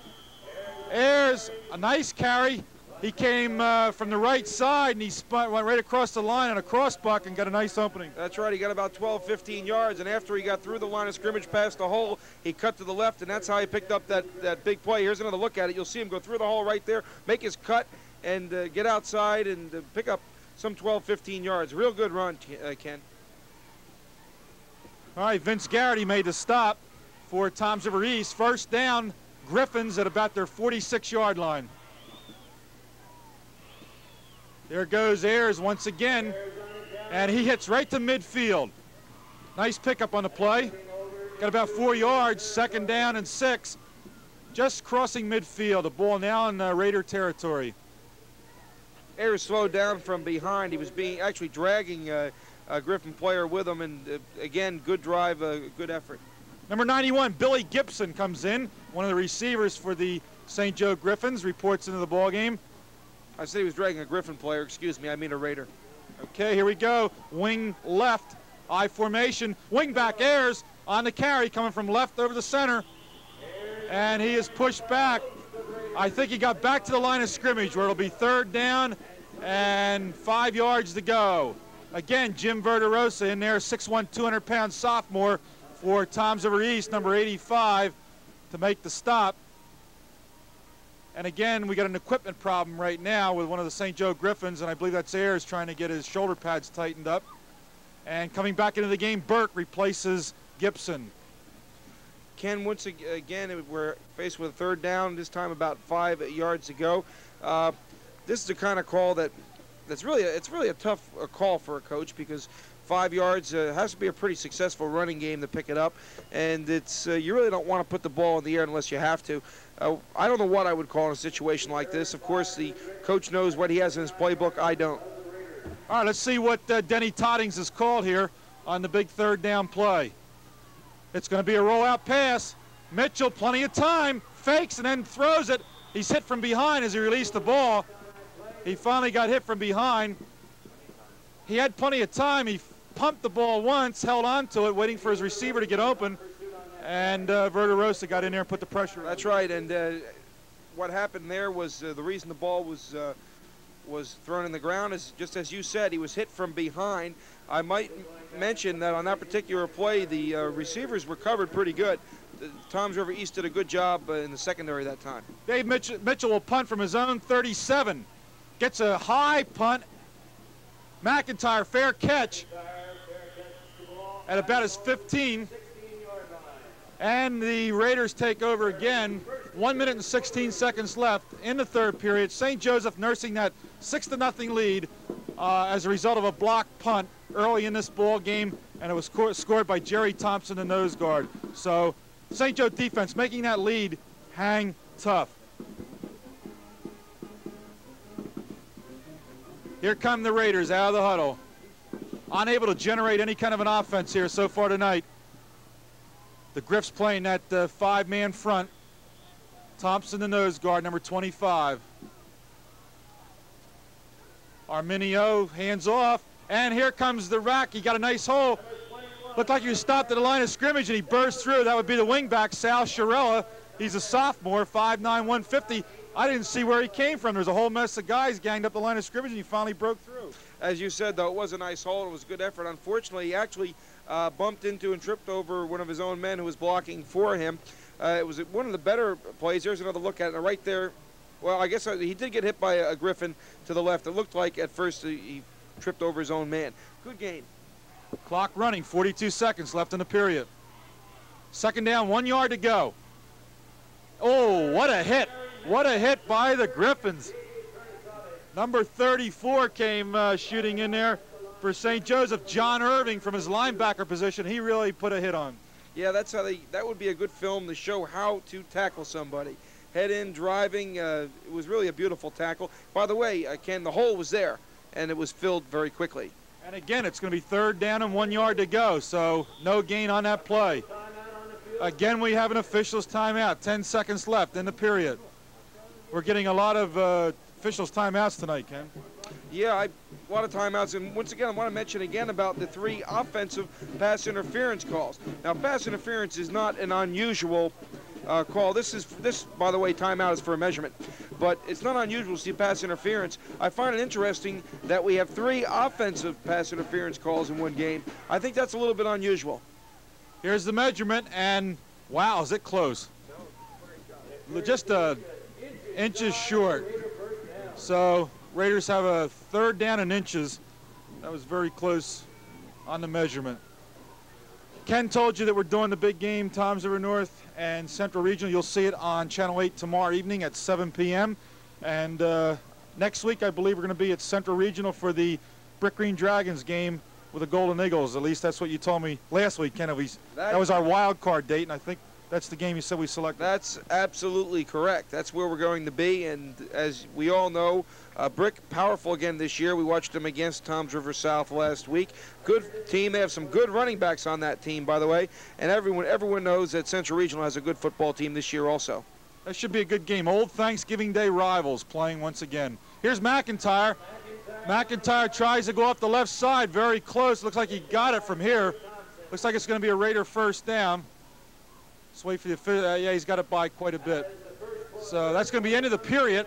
Speaker 2: Ayers, a nice carry. He came from the right side, and he went right across the line on a crossbuck and got a nice opening.
Speaker 1: That's right. He got about 12, 15 yards, and after he got through the line of scrimmage past the hole, he cut to the left, and that's how he picked up that big play. Here's another look at it. You'll see him go through the hole right there, make his cut, and get outside and pick up some 12, 15 yards. Real good run, Ken.
Speaker 2: All right, Vince Gearity made the stop for Toms River East. First down, Griffins at about their 46-yard line. There goes Ayers once again, and he hits right to midfield. Nice pickup on the play. Got about 4 yards, 2nd down and 6. Just crossing midfield. The ball now in Raider territory.
Speaker 1: Ayers slowed down from behind. He was actually dragging a Griffin player with him, and again, good drive, good effort.
Speaker 2: Number 91, Billy Gibson comes in. One of the receivers for the St. Joe Griffins reports into the ball game.
Speaker 1: I said he was dragging a Griffin player. Excuse me, I mean a Raider.
Speaker 2: Okay, here we go. Wing left, I formation. Wing back, Ayers on the carry, coming from left over the center. And he is pushed back. I think he got back to the line of scrimmage where it'll be 3rd down and 5 yards to go. Again, Jim Verderosa in there, 6'1", 200-pound sophomore for Toms River East, number 85, to make the stop. And again, we got an equipment problem right now with one of the St. Joe Griffins, and I believe that's Ayers trying to get his shoulder pads tightened up. And coming back into the game, Burke replaces Gibson.
Speaker 1: Ken, once again, we're faced with a 3rd down, this time about 5 yards to go. This is the kind of call it's really a tough call for a coach, because 5 yards has to be a pretty successful running game to pick it up, and it's you really don't want to put the ball in the air unless you have to. I don't know what I would call in a situation like this. Of course, the coach knows what he has in his playbook. I don't.
Speaker 2: All right, let's see what Denny Toddings has called here on the big 3rd down play. It's going to be a rollout pass. Mitchell, plenty of time, fakes and then throws it. He's hit from behind as he released the ball. He finally got hit from behind. He had plenty of time. He pumped the ball once, held on to it, waiting for his receiver to get open, and Verderosa got in there and put the pressure on.
Speaker 1: That's right, and what happened there was the reason the ball was thrown in the ground is, just as you said, he was hit from behind. I might mention that on that particular play, the receivers were covered pretty good. Toms River East did a good job in the secondary that time.
Speaker 2: Dave Mitchell will punt from his own 37. Gets a high punt. McIntyre, fair catch at about his 15. And the Raiders take over again. 1 minute and 16 seconds left in the 3rd period. St. Joseph nursing that 6-0 lead as a result of a blocked punt early in this ball game, and it was scored by Jerry Thompson, the nose guard. So St. Joe defense making that lead hang tough. Here come the Raiders out of the huddle. unable to generate any kind of an offense here so far tonight. The Griffs playing that 5-man front. Thompson, the nose guard, number 25. Arminio, hands off, and here comes the rack. He got a nice hole. Looked like he was stopped at the line of scrimmage, and he burst through. That would be the wingback, Chiarella. He's a sophomore, 5'9", 150. I didn't see where he came from. There's a whole mess of guys ganged up the line of scrimmage, and he finally broke through.
Speaker 1: As you said, though, it was a nice hole. It was a good effort. Unfortunately, he actually bumped into and tripped over one of his own men who was blocking for him. It was one of the better plays. Here's another look at it right there. Well, I guess he did get hit by a Griffin to the left. It looked like at first he tripped over his own man. Good game.
Speaker 2: Clock running, 42 seconds left in the period. Second down, 1 yard to go. Oh, what a hit. What a hit by the Griffins. Number 34 came shooting in there for St. Joseph. John Irving from his linebacker position. He really put a hit on.
Speaker 1: Yeah, that's how that would be a good film to show how to tackle somebody. Head in, driving. It was really a beautiful tackle. By the way, Ken, the hole was there, and it was filled very quickly.
Speaker 2: And again, it's going to be third down and 1 yard to go, so no gain on that play. Again, we have an official's timeout. 10 seconds left in the period. We're getting a lot of officials' timeouts tonight, Ken.
Speaker 1: Yeah, a lot of timeouts. And once again, I want to mention again about the 3 offensive pass interference calls. Now, pass interference is not an unusual call. This, by the way, timeout is for a measurement. But it's not unusual to see pass interference. I find it interesting that we have 3 offensive pass interference calls in one game. I think that's a little bit unusual.
Speaker 2: Here's the measurement, and wow, is it close? Just inches short. So Raiders have a third down in inches. That was very close on the measurement. Ken told you that we're doing the big game, Toms River North and Central Regional. You'll see it on Channel 8 tomorrow evening at 7 p.m. And next week, I believe we're going to be at Central Regional for the Brick Green Dragons game with the Golden Eagles. At least that's what you told me last week, Ken. That was our wild card date, and I think that's the game you said we selected. That's
Speaker 1: absolutely correct. That's where we're going to be, and as we all know, Brick powerful again this year. We watched them against Toms River South last week. Good team. They have some good running backs on that team, by the way, and everyone knows that Central Regional has a good football team this year also.
Speaker 2: That should be a good game. Old Thanksgiving Day rivals playing once again. Here's McIntyre. McIntyre tries to go off the left side, very close. Looks like he got it from here. Looks like it's going to be a Raider first down. Let's wait for the yeah, he's got it by quite a bit. So that's going to be end of the period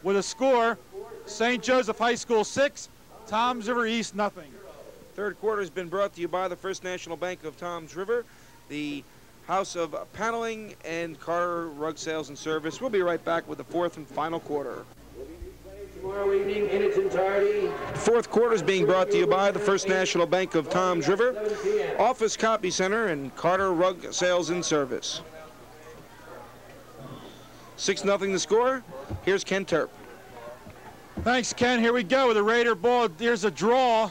Speaker 2: with a score. St. Joseph High School 6, Toms River East nothing.
Speaker 1: Third quarter has been brought to you by the First National Bank of Toms River, the House of Paneling and Carter Rug Sales and Service. We'll be right back with the fourth and final quarter.
Speaker 3: Tomorrow evening in its entirety.
Speaker 1: Fourth quarter is being brought to you by the First National Bank of Toms River, Office Copy Center, and Carter Rug Sales and Service. 6-0 the score. Here's Ken Terp.
Speaker 2: Thanks, Ken. Here we go with the Raider ball. Here's a draw.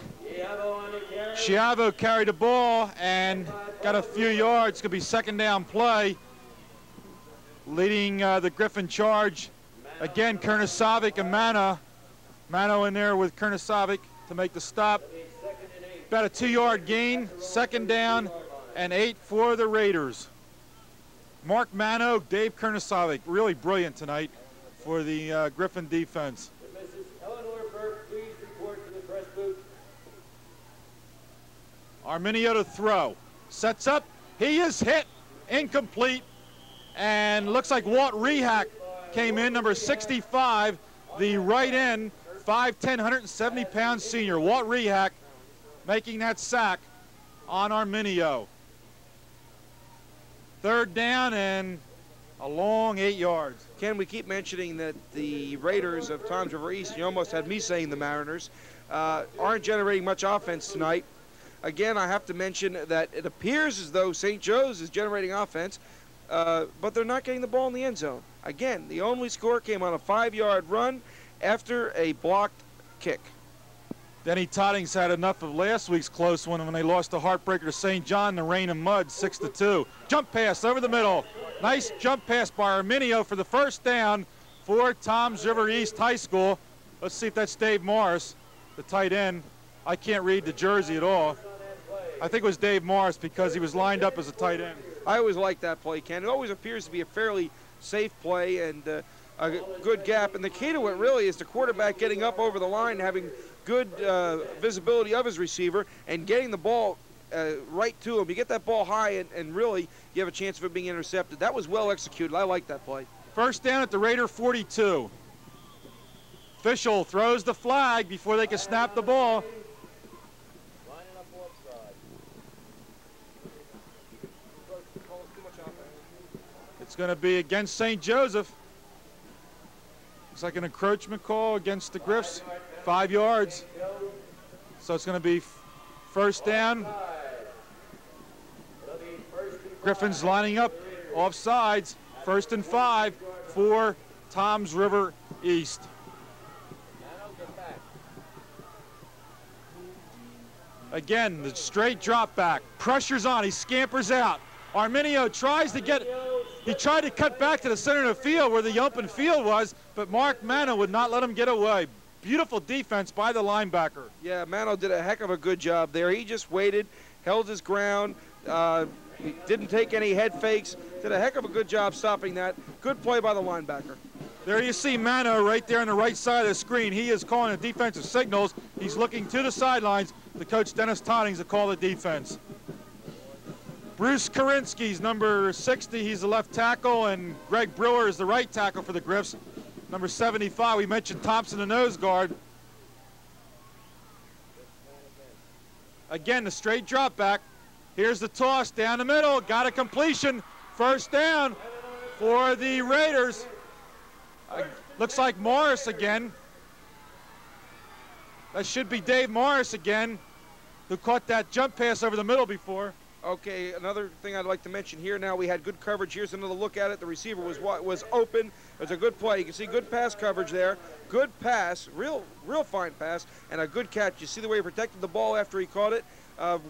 Speaker 2: Schiavo carried the ball and got a few yards. It's going to be second down play. Leading the Griffin charge. Again, Kurnasovic and Mano. Mano in there with Kurnasovic to make the stop. About a 2-yard gain. Second down and 8 for the Raiders. Mark Mano, Dave Kurnasovic. Really brilliant tonight for the Griffin defense. Arminio to throw. Sets up. He is hit. Incomplete. And looks like Walt Rehack came in, number 65, the right end, 5'10", 170-pound senior. Walt Rehack making that sack on Arminio. Third down and a long 8 yards.
Speaker 1: Ken, we keep mentioning that the Raiders of Toms River East, you almost had me saying the Mariners, aren't generating much offense tonight. Again, I have to mention that it appears as though St. Joe's is generating offense, but they're not getting the ball in the end zone. Again, the only score came on a 5-yard run after a blocked kick.
Speaker 2: Denny Toddings had enough of last week's close one when they lost the heartbreaker to St. John in the rain and mud, 6-2. Jump pass over the middle. Nice jump pass by Arminio for the first down for Toms River East High School. Let's see if that's Dave Morris, the tight end. I can't read the jersey at all. I think it was Dave Morris because he was lined up as a tight end.
Speaker 1: I always like that play, Ken. It always appears to be a fairly safe play and a good gap. And the key to it really is the quarterback getting up over the line, having good visibility of his receiver, and getting the ball right to him. You get that ball high, and really you have a chance of it being intercepted. That was well executed. I like that play.
Speaker 2: First down at the Raider 42. Official throws the flag before they can snap the ball. It's going to be against St. Joseph. Looks like an encroachment call against the Griffs. 5 yards. So it's going to be first down. Griffin's lining up offsides. 1st and 5 for Toms River East. Again, the straight drop back. Pressure's on. He scampers out. Arminio tries to get, he tried to cut back to the center of the field where the open field was, but Mark Mano would not let him get away. Beautiful defense by the linebacker.
Speaker 1: Yeah, Mano did a heck of a good job there. He just waited, held his ground, he didn't take any head fakes, did a heck of a good job stopping that. Good play by the linebacker.
Speaker 2: There you see Mano right there on the right side of the screen. He is calling the defensive signals. He's looking to the sidelines. The coach, Dennis Toddings, to call the defense. Bruce Karinsky's number 60. He's the left tackle, and Greg Brewer is the right tackle for the Griffs. Number 75, we mentioned Thompson, the nose guard. Again, the straight drop back. Here's the toss down the middle. Got a completion. First down for the Raiders. Looks like Morris again. That should be Dave Morris again, who caught that jump pass over the middle before.
Speaker 1: Okay, another thing I'd like to mention here now, we had good coverage. Here's another look at it. The receiver was open. It was a good play. You can see good pass coverage there. Good pass, real fine pass, and a good catch. You see the way he protected the ball after he caught it.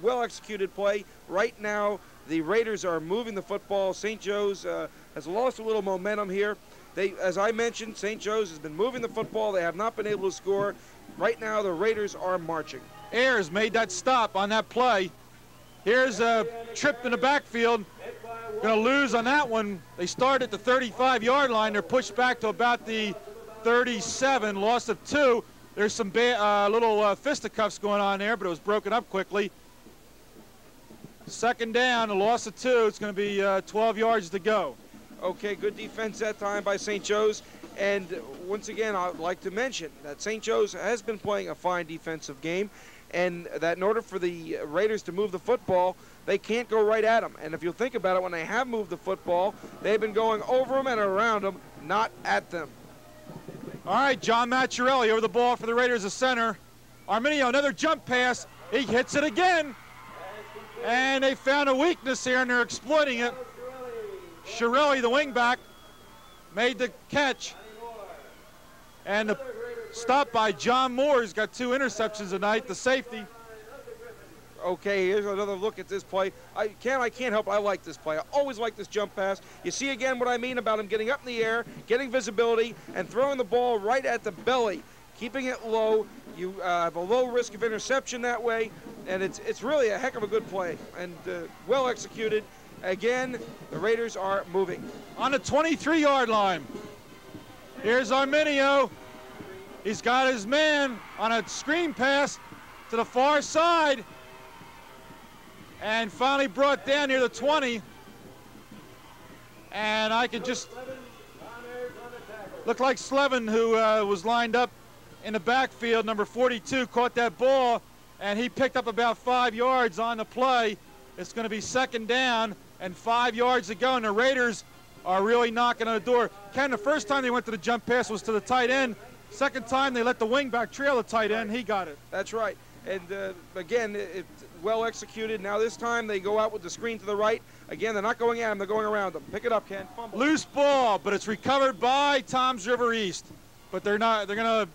Speaker 1: Well executed play. Right now, the Raiders are moving the football. St. Joe's has lost a little momentum here. As I mentioned, St. Joe's has been moving the football. They have not been able to score. Right now, the Raiders are marching.
Speaker 2: Ayers made that stop on that play. Here's a trip in the backfield. Going to lose on that one. They start at the 35-yard line. They're pushed back to about the 37, loss of 2. There's some little fisticuffs going on there, but it was broken up quickly. Second down, a loss of 2. It's going to be 12 yards to go.
Speaker 1: Okay, good defense that time by St. Joe's. And once again, I'd like to mention that St. Joe's has been playing a fine defensive game, and that in order for the Raiders to move the football, they can't go right at them. And if you think about it, when they have moved the football, they've been going over them and around them, not at them.
Speaker 2: All right, John Machiarelli over the ball for the Raiders, the center. Arminio, another jump pass. He hits it again. And they found a weakness here, and they're exploiting it. Chiarella, the wingback, made the catch. And the stop by John Moore. He's got 2 interceptions tonight, the safety.
Speaker 1: Okay, here's another look at this play. I can't help, I like this play. I always like this jump pass. You see again what I mean about him getting up in the air, getting visibility, and throwing the ball right at the belly, keeping it low. You have a low risk of interception that way, and it's really a heck of a good play, and well executed. Again, the Raiders are moving.
Speaker 2: On the 23-yard line, here's Arminio. He's got his man on a screen pass to the far side, and finally brought down near the 20. And I could just look like Slevin, who was lined up in the backfield, number 42, caught that ball, and he picked up about 5 yards on the play. It's going to be second down and 5 yards to go, and the Raiders are really knocking on the door. Ken, the first time they went to the jump pass was to the tight end. Second time they let the wingback trail the tight end. He got it.
Speaker 1: That's right. And again, it's well executed. Now this time they go out with the screen to the right. Again, they're not going at him, they're going around them. Pick it up, Ken. Fumble.
Speaker 2: Loose ball, but it's recovered by Toms River East. But they're going to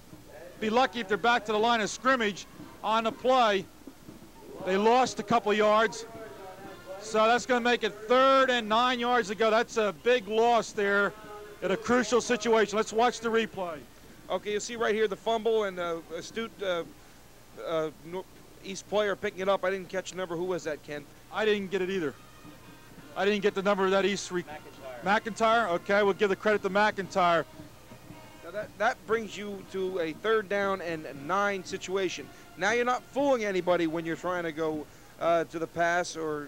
Speaker 2: be lucky if they're back to the line of scrimmage on the play. They lost a couple yards. So that's going to make it 3rd and 9 yards to go. That's a big loss there in a crucial situation. Let's watch the replay.
Speaker 1: Okay, you see right here the fumble and astute East player picking it up. I didn't catch the number. Who was that, Ken?
Speaker 2: I didn't get it either. I didn't get the number of that East. McIntyre? Okay, we'll give the credit to McIntyre.
Speaker 1: Now that brings you to a 3rd down and 9 situation. Now you're not fooling anybody when you're trying to go to the pass or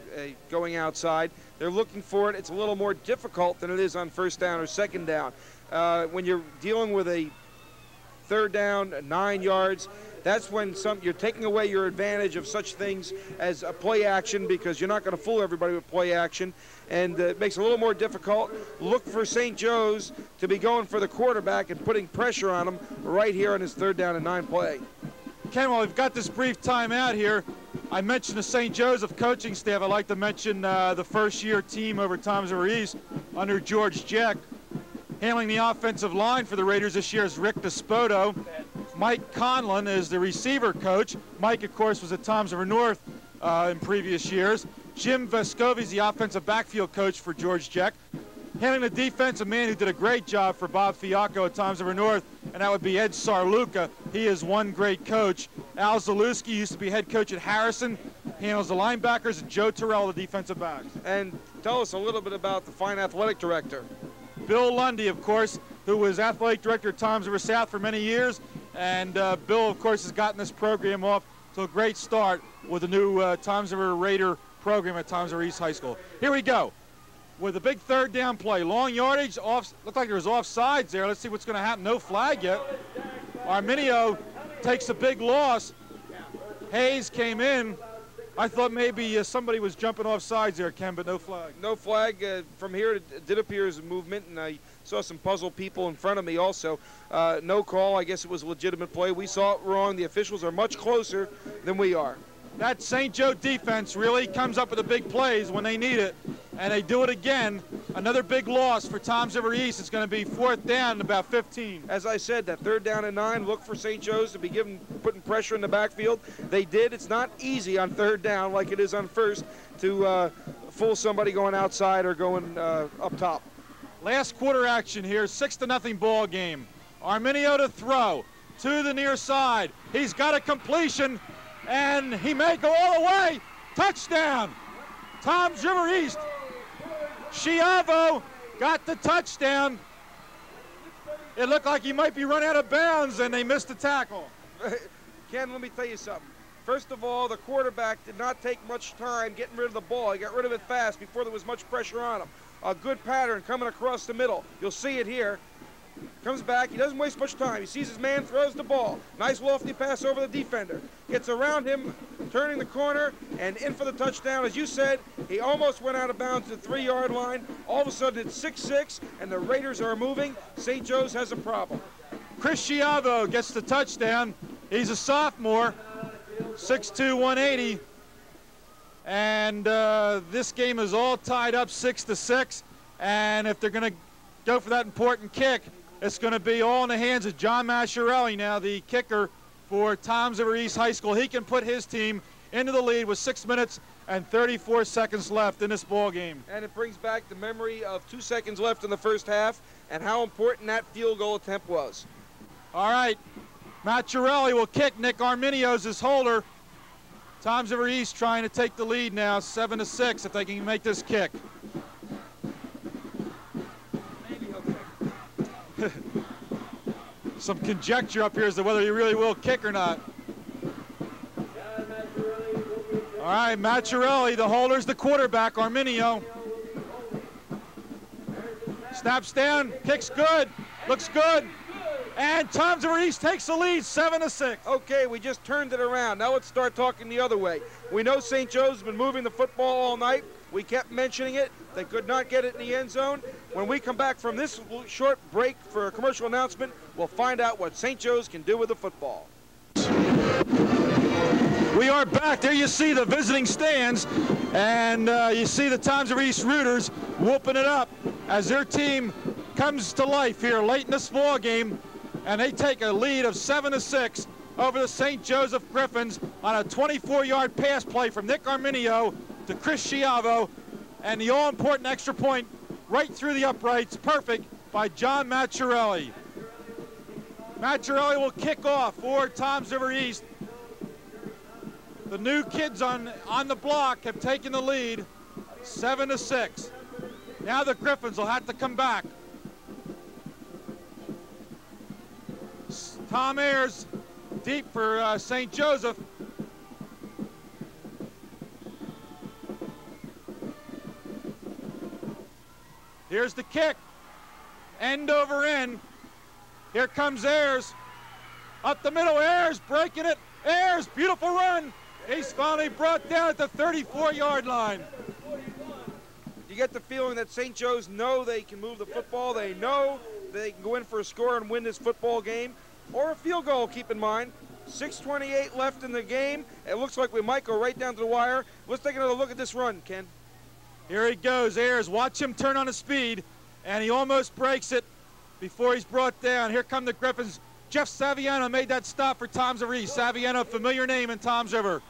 Speaker 1: going outside. They're looking for it. It's a little more difficult than it is on 1st down or 2nd down. When you're dealing with a 3rd down, 9 yards, that's when you're taking away your advantage of such things as a play action, because you're not going to fool everybody with play action, and it makes it a little more difficult. Look for St. Joe's to be going for the quarterback and putting pressure on him right here on his 3rd down and 9 play.
Speaker 2: Ken, while we've got this brief timeout here, I mentioned the St. Joseph coaching staff. I'd like to mention the first-year team over Toms River East under George Jeck. Handling the offensive line for the Raiders this year is Rick Despoto. Mike Conlon is the receiver coach. Mike, of course, was at Toms River North in previous years. Jim Vescovi is the offensive backfield coach for George Jeck. Handling the defense, a man who did a great job for Bob Fiacco at Toms River North, and that would be Ed Sarluca. He is one great coach. Al Zalewski used to be head coach at Harrison, handles the linebackers, and Joe Terrell, the defensive backs.
Speaker 1: And tell us a little bit about the fine athletic director.
Speaker 2: Bill Lundy, of course, who was athletic director at Toms River South for many years, and Bill, of course, has gotten this program off to a great start with the new Toms River Raider program at Toms River East High School. Here we go with a big 3rd down play. Long yardage, looked like there was offsides there. Let's see what's going to happen. No flag yet. Arminio takes a big loss. Hayes came in. I thought maybe somebody was jumping off sides there, Ken, but no flag. No flag.
Speaker 1: From here, it did appear as a movement, and I saw some puzzled people in front of me also. No call. I guess it was a legitimate play. We saw it wrong. The officials are much closer than we are.
Speaker 2: That St. Joe defense really comes up with the big plays when they need it, and they do it again. Another big loss for Toms River East. It's going to be 4th down and about 15.
Speaker 1: As I said, that 3rd down and 9, look for St. Joe's to be putting pressure in the backfield. They did. It's not easy on 3rd down like it is on 1st to fool somebody going outside or going up top.
Speaker 2: Last quarter action here, 6-0 ball game. Arminio to throw to the near side. He's got a completion, and he may go all the way. Touchdown, Toms River East. Schiavo got the touchdown. It looked like he might be running out of bounds, and they missed the tackle.
Speaker 1: Ken, let me tell you something. First of all, the quarterback did not take much time getting rid of the ball. He got rid of it fast before there was much pressure on him. A good pattern coming across the middle. You'll see it here. Comes back, he doesn't waste much time. He sees his man, throws the ball. Nice lofty pass over the defender. Gets around him, turning the corner, and in for the touchdown. As you said, he almost went out of bounds at the 3-yard line. All of a sudden, it's 6-6, and the Raiders are moving. St. Joe's has a problem.
Speaker 2: Chris Schiavo gets the touchdown. He's a sophomore, 6'2", 180. And this game is all tied up 6-6. And if they're going to go for that important kick, it's going to be all in the hands of John Machiarelli now, the kicker for Toms River East High School. He can put his team into the lead with 6 minutes and 34 seconds left in this ball game.
Speaker 1: And it brings back the memory of 2 seconds left in the first half and how important that field goal attempt was.
Speaker 2: All right, Machiarelli will kick. Nick Arminio's his holder. Toms River East trying to take the lead now, 7-6, if they can make this kick. Some conjecture up here as to whether he really will kick or not. All right, Machiarelli, the holder's the quarterback, Arminio. Snaps down, kicks good, looks good. And Toms River East takes the lead, 7-6.
Speaker 1: Okay, we just turned it around. Now let's start talking the other way. We know St. Joe's has been moving the football all night. We kept mentioning it. They could not get it in the end zone. When we come back from this short break for a commercial announcement, we'll find out what St. Joe's can do with the football.
Speaker 2: We are back. There you see the visiting stands, and you see the Toms River East Rooters whooping it up as their team comes to life here late in this ball game, and they take a lead of 7-6 over the St. Joseph Griffins on a 24-yard pass play from Nick Arminio to Chris Schiavo, and the all-important extra point right through the uprights, perfect, by John Machiarelli. Machiarelli will kick off for Toms River East. The new kids on the block have taken the lead, 7-6. Now the Griffins will have to come back. Tom Ayers deep for St. Joseph. Here's the kick. End over end. Here comes Ayers. Up the middle, Ayers breaking it. Ayers, beautiful run. He's finally brought down at the 34-yard line.
Speaker 1: You get the feeling that St. Joe's know they can move the football. They know they can go in for a score and win this football game. Or a field goal, keep in mind. 6:28 left in the game. It looks like we might go right down to the wire. Let's take another look at this run, Ken.
Speaker 2: Here he goes, Ayers. Watch him turn on his speed, and he almost breaks it before he's brought down. Here come the Griffins. Jeff Saviano made that stop for Toms River East. Saviano, a familiar name in Toms River.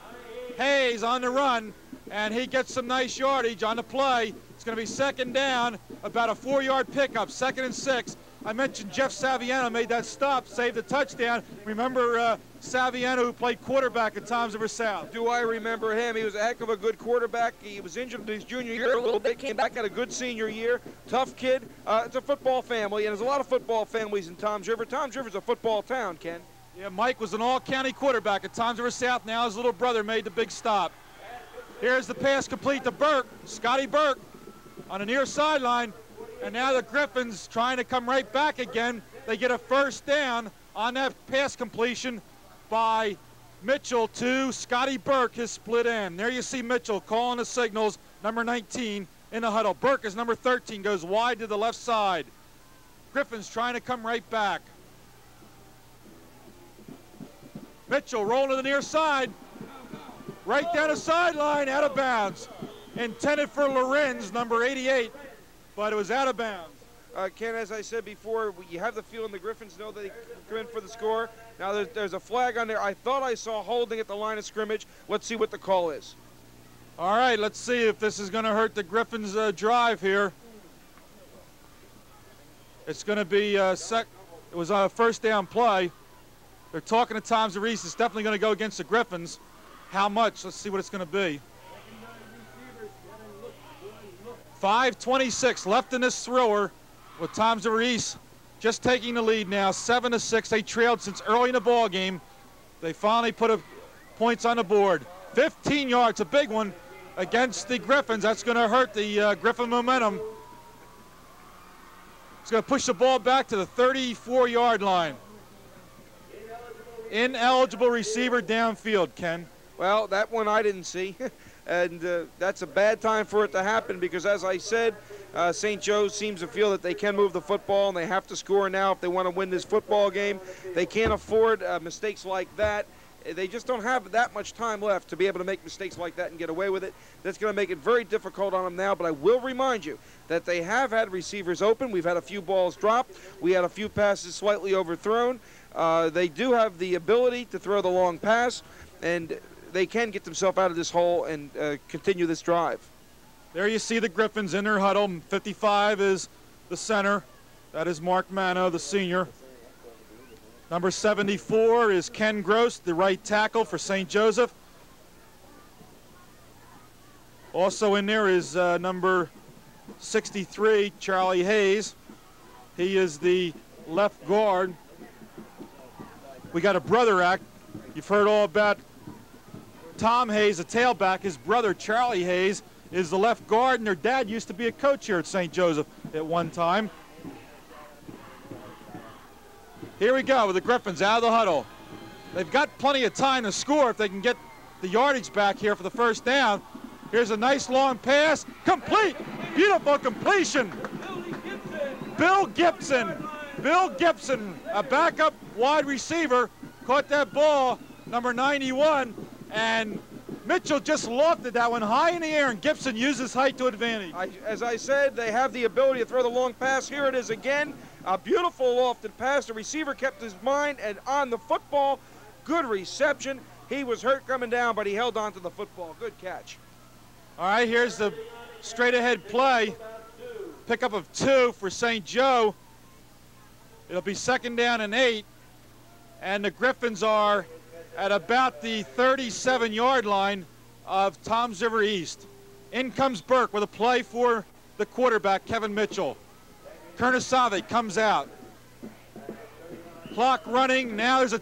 Speaker 2: Hayes on the run, and he gets some nice yardage on the play. It's going to be second down, about a 4-yard pickup, 2nd and 6. I mentioned Jeff Saviano made that stop, saved the touchdown. Remember Saviano, who played quarterback at Toms River South?
Speaker 1: Do I remember him? He was a heck of a good quarterback. He was injured in his junior year a little bit, came back, had a good senior year. Tough kid. It's a football family, and there's a lot of football families in Toms River. Toms River's a football town, Ken.
Speaker 2: Yeah, Mike was an all-county quarterback at Toms River South. Now his little brother made the big stop. Here's the pass complete to Burke, Scotty Burke, on the near sideline. And now the Griffins trying to come right back again. They get a first down on that pass completion by Mitchell to Scotty Burke, his split end. There you see Mitchell calling the signals, number 19 in the huddle. Burke is number 13, goes wide to the left side. Griffins trying to come right back. Mitchell rolling to the near side, right down the sideline, out of bounds. Intended for Lorenz, number 88. But it was out of bounds.
Speaker 1: Ken, as I said before, you have the feeling the Griffins know they come in for the score. Now there's a flag on there. I thought I saw holding at the line of scrimmage. Let's see what the call is.
Speaker 2: All right, let's see if this is going to hurt the Griffins' drive here. It's going to be it was a first down play. They're talking to Toms River East. It's definitely going to go against the Griffins. How much? Let's see what it's going to be. 5:26 left in this thriller with Toms River East just taking the lead now, 7-6. They trailed since early in the ball game. They finally put points on the board. 15 yards, a big one against the Griffins. That's going to hurt the Griffin momentum. It's going to push the ball back to the 34-yard line. Ineligible receiver downfield, Ken.
Speaker 1: Well, that one I didn't see. And that's a bad time for it to happen because, as I said, St. Joe's seems to feel that they can move the football and they have to score now if they want to win this football game. They can't afford mistakes like that. They just don't have that much time left to be able to make mistakes like that and get away with it. That's going to make it very difficult on them now, but I will remind you that they have had receivers open. We've had a few balls dropped. We had a few passes slightly overthrown. They do have the ability to throw the long pass, and they can get themselves out of this hole and continue this drive.
Speaker 2: There you see the Griffins in their huddle. 55 is the center. That is Mark Mano, the senior. Number 74 is Ken Gross, the right tackle for St. Joseph. Also in there is number 63, Charlie Hayes. He is the left guard. We got a brother act. You've heard all about Tom Hayes, a tailback. His brother, Charlie Hayes, is the left guard, and their dad used to be a coach here at St. Joseph at one time. Here we go with the Griffins out of the huddle. They've got plenty of time to score if they can get the yardage back here for the first down. Here's a nice long pass. Complete. Beautiful completion. Bill Gibson. Bill Gibson, a backup wide receiver, caught that ball, number 91. And Mitchell just lofted that one high in the air, and Gibson used his height to advantage.
Speaker 1: As I said, they have the ability to throw the long pass. Here it is again. A beautiful lofted pass. The receiver kept his mind and on the football. Good reception. He was hurt coming down, but he held on to the football. Good catch.
Speaker 2: All right, here's the straight ahead play. Pickup of 2 for St. Joe. It'll be second down and 8. And the Griffins are at about the 37-yard line of Toms River East. In comes Burke with a play for the quarterback, Kevin Mitchell. Kernasave comes out. Clock running. Now there's a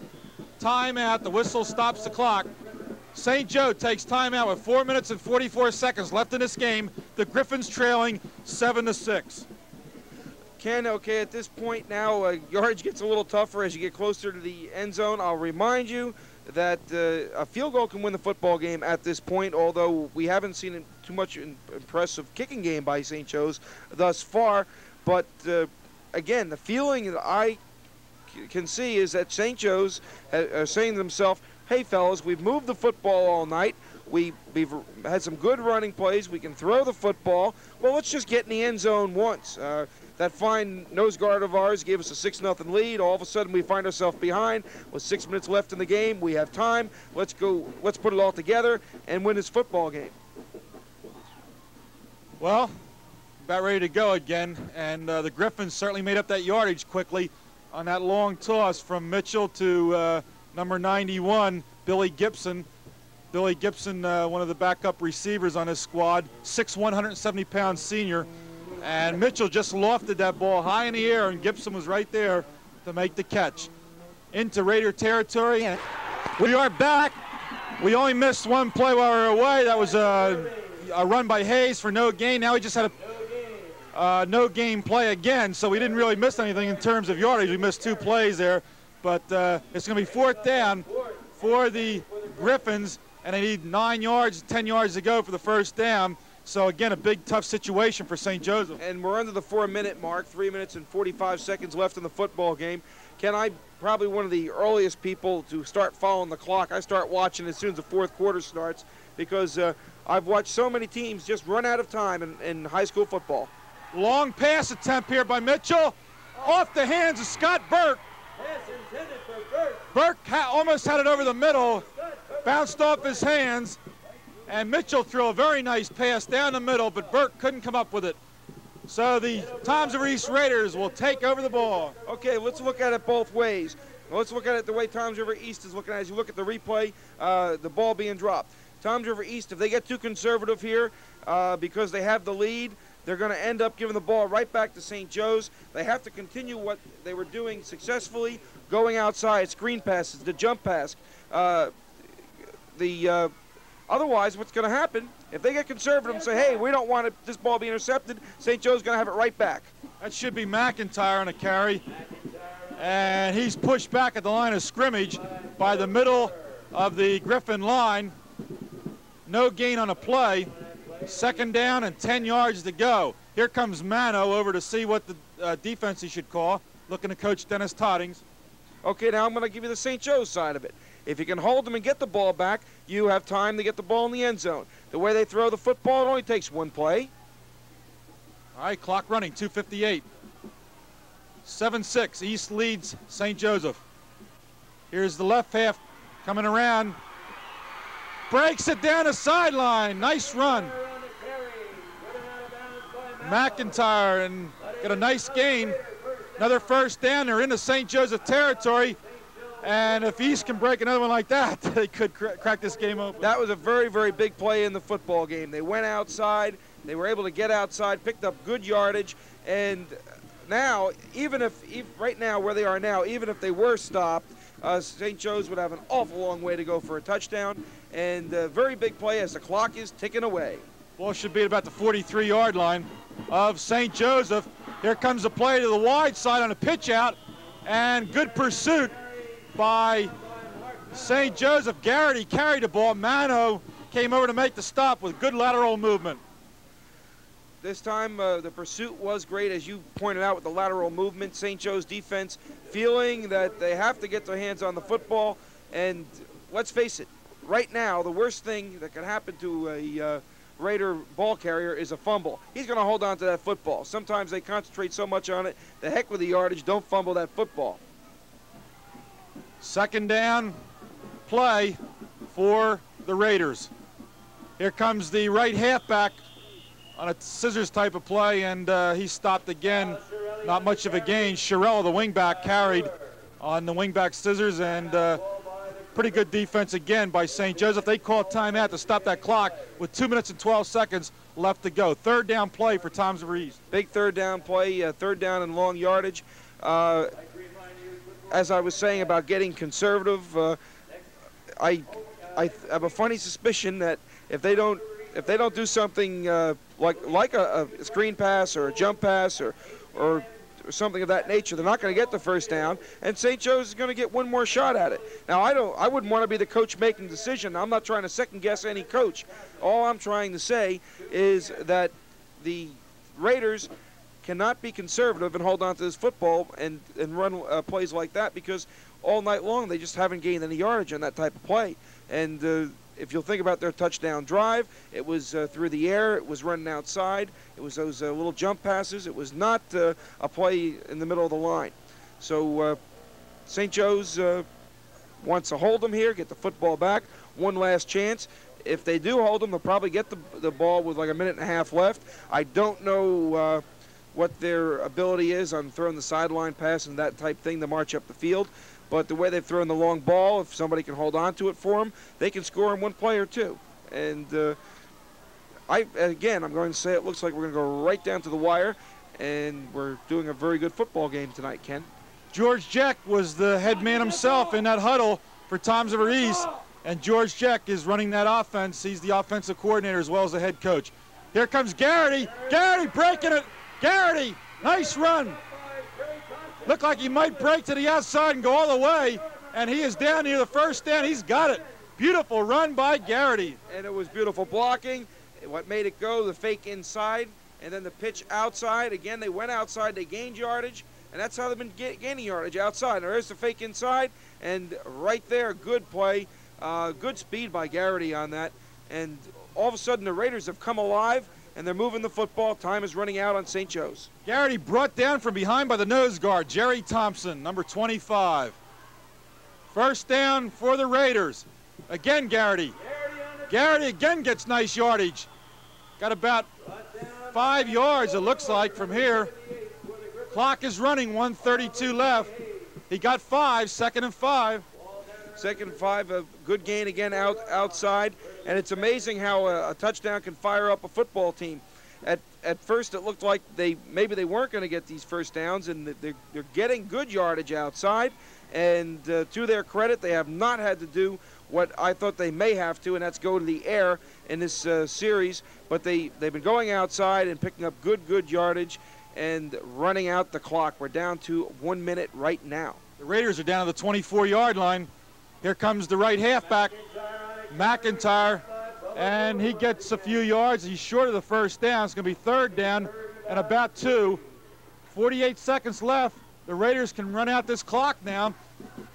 Speaker 2: timeout. The whistle stops the clock. St. Joe takes timeout with 4 minutes and 44 seconds left in this game. The Griffins trailing 7-6.
Speaker 1: Ken, okay, at this point now, yardage gets a little tougher as you get closer to the end zone. I'll remind you that a field goal can win the football game at this point, although we haven't seen too much impressive kicking game by St. Joe's thus far. But again, the feeling that I can see is that St. Joe's are saying to themselves, hey, fellas, we've moved the football all night. We've had some good running plays. We can throw the football. Well, let's just get in the end zone once. That fine nose guard of ours gave us a 6-0 lead. All of a sudden, we find ourselves behind with 6 minutes left in the game. We have time. Let's go. Let's put it all together and win this football game.
Speaker 2: Well, about ready to go again, and the Griffins certainly made up that yardage quickly on that long toss from Mitchell to number 91, Billy Gibson. Billy Gibson, one of the backup receivers on his squad, 6'1", 170-pound senior. And Mitchell just lofted that ball high in the air, and Gibson was right there to make the catch. Into Raider territory. We are back. We only missed one play while we were away. That was a run by Hayes for no gain. Now we just had a no gain play again, so we didn't really miss anything in terms of yardage. We missed 2 plays there, but it's going to be 4th down for the Griffins, and they need 9 yards, 10 yards to go for the first down. So again, a big tough situation for St. Joseph.
Speaker 1: And we're under the 4-minute mark, 3 minutes and 45 seconds left in the football game. Ken, I'm probably one of the earliest people to start following the clock. I start watching as soon as the 4th quarter starts because I've watched so many teams just run out of time in high school football.
Speaker 2: Long pass attempt here by Mitchell, off the hands of Scott Burke.
Speaker 3: Pass intended for Burke.
Speaker 2: Burke almost had it over the middle, bounced off his hands, and Mitchell threw a very nice pass down the middle, but Burke couldn't come up with it. So the Toms River East Raiders will take over the ball.
Speaker 1: Okay, let's look at it both ways. Let's look at it the way Toms River East is looking at it. As you look at the replay, the ball being dropped. Toms River East, if they get too conservative here because they have the lead, they're going to end up giving the ball right back to St. Joe's. They have to continue what they were doing successfully, going outside, screen passes, the jump pass. Otherwise, what's going to happen, if they get conservative and say, hey, we don't want this ball be intercepted, St. Joe's going to have it right back.
Speaker 2: That should be McIntyre on a carry. And he's pushed back at the line of scrimmage by the middle of the Griffin line. No gain on a play. 2nd down and 10 yards to go. Here comes Mano over to see what the defense he should call, looking to coach Dennis Toddings.
Speaker 1: Okay, now I'm going to give you the St. Joe's side of it. If you can hold them and get the ball back, you have time to get the ball in the end zone. The way they throw the football, it only takes 1 play.
Speaker 2: All right, clock running, 2:58. 7-6, East leads St. Joseph. Here's the left half coming around. Breaks it down the sideline. Nice run. McIntyre and get a nice gain. Another first down. They're into St. Joseph territory. And if East can break another one like that, they could crack this game open.
Speaker 1: That was a very, very big play in the football game. They went outside. They were able to get outside, picked up good yardage. And now, right now where they are now, even if they were stopped, St. Joe's would have an awful long way to go for a touchdown. And a very big play as the clock is ticking away.
Speaker 2: Ball should be at about the 43-yard line of St. Joseph. Here comes the play to the wide side on a pitch out. And good pursuit by St. Joseph. Gearity carried the ball. Mano came over to make the stop with good lateral movement.
Speaker 1: This time the pursuit was great, as you pointed out, with the lateral movement. St. Joe's defense feeling that they have to get their hands on the football. And let's face it, right now the worst thing that could happen to a Raider ball carrier is a fumble. He's going to hold on to that football. Sometimes they concentrate so much on it. The heck with the yardage. Don't fumble that football.
Speaker 2: 2nd down play for the Raiders. Here comes the right halfback on a scissors type of play, and he stopped again. Not much of a gain. Chiarella, the wingback, carried on the wingback scissors, and Pretty good defense again by St. Joseph. They called timeout to stop that clock with 2 minutes and 12 seconds left to go. Third down play for Toms River East.
Speaker 1: Big third down play, third down and long yardage. As I was saying about getting conservative, I have a funny suspicion that if they don't do something like a screen pass or a jump pass or something of that nature, they're not going to get the first down, and St. Joe's is going to get one more shot at it. Now, I wouldn't want to be the coach making the decision. I'm not trying to second guess any coach. All I'm trying to say is that the Raiders cannot be conservative and hold on to this football and run plays like that, because all night long they just haven't gained any yardage on that type of play. And if you'll think about their touchdown drive, it was through the air, it was running outside, it was those little jump passes. It was not a play in the middle of the line. So St. Joe's wants to hold them here, get the football back, one last chance. If they do hold them, they'll probably get the ball with like a minute and a half left. I don't know what their ability is on throwing the sideline pass and that type thing to march up the field. But the way they've thrown the long ball, if somebody can hold on to it for them, they can score in one play or two. And again, I'm going to say it looks like we're going to go right down to the wire, and we're doing a very good football game tonight, Ken.
Speaker 2: George Jeck was the head man himself in that huddle for Toms River East, and George Jeck is running that offense. He's the offensive coordinator as well as the head coach. Here comes Gearity. Gearity breaking it. Gearity, nice run. Looked like he might break to the outside and go all the way, and he is down near the first down. He's got it. Beautiful run by Gearity.
Speaker 1: And it was beautiful blocking. What made it go, the fake inside, and then the pitch outside. Again, they went outside, they gained yardage, and that's how they've been gaining yardage outside. Now, there's the fake inside, and right there, good play. Good speed by Gearity on that. And all of a sudden, the Raiders have come alive, and they're moving the football. Time is running out on St. Joe's.
Speaker 2: Gearity brought down from behind by the nose guard, Jerry Thompson, number 25. First down for the Raiders. Again, Gearity. Gearity again gets nice yardage. Got about 5 yards, it looks like, from here. Clock is running, 1:32 left. He got 5, 2nd and 5.
Speaker 1: 2nd and 5, a good gain again outside. And it's amazing how a touchdown can fire up a football team. At first, it looked like maybe they weren't going to get these first downs, and they're getting good yardage outside. And to their credit, they have not had to do what I thought they may have to, and that's go to the air in this series. But they've been going outside and picking up good yardage and running out the clock. We're down to 1 minute right now.
Speaker 2: The Raiders are down to the 24-yard line. Here comes the right halfback, McIntyre, and he gets a few yards. He's short of the first down. It's going to be 3rd down and about 2. 48 seconds left. The Raiders can run out this clock now.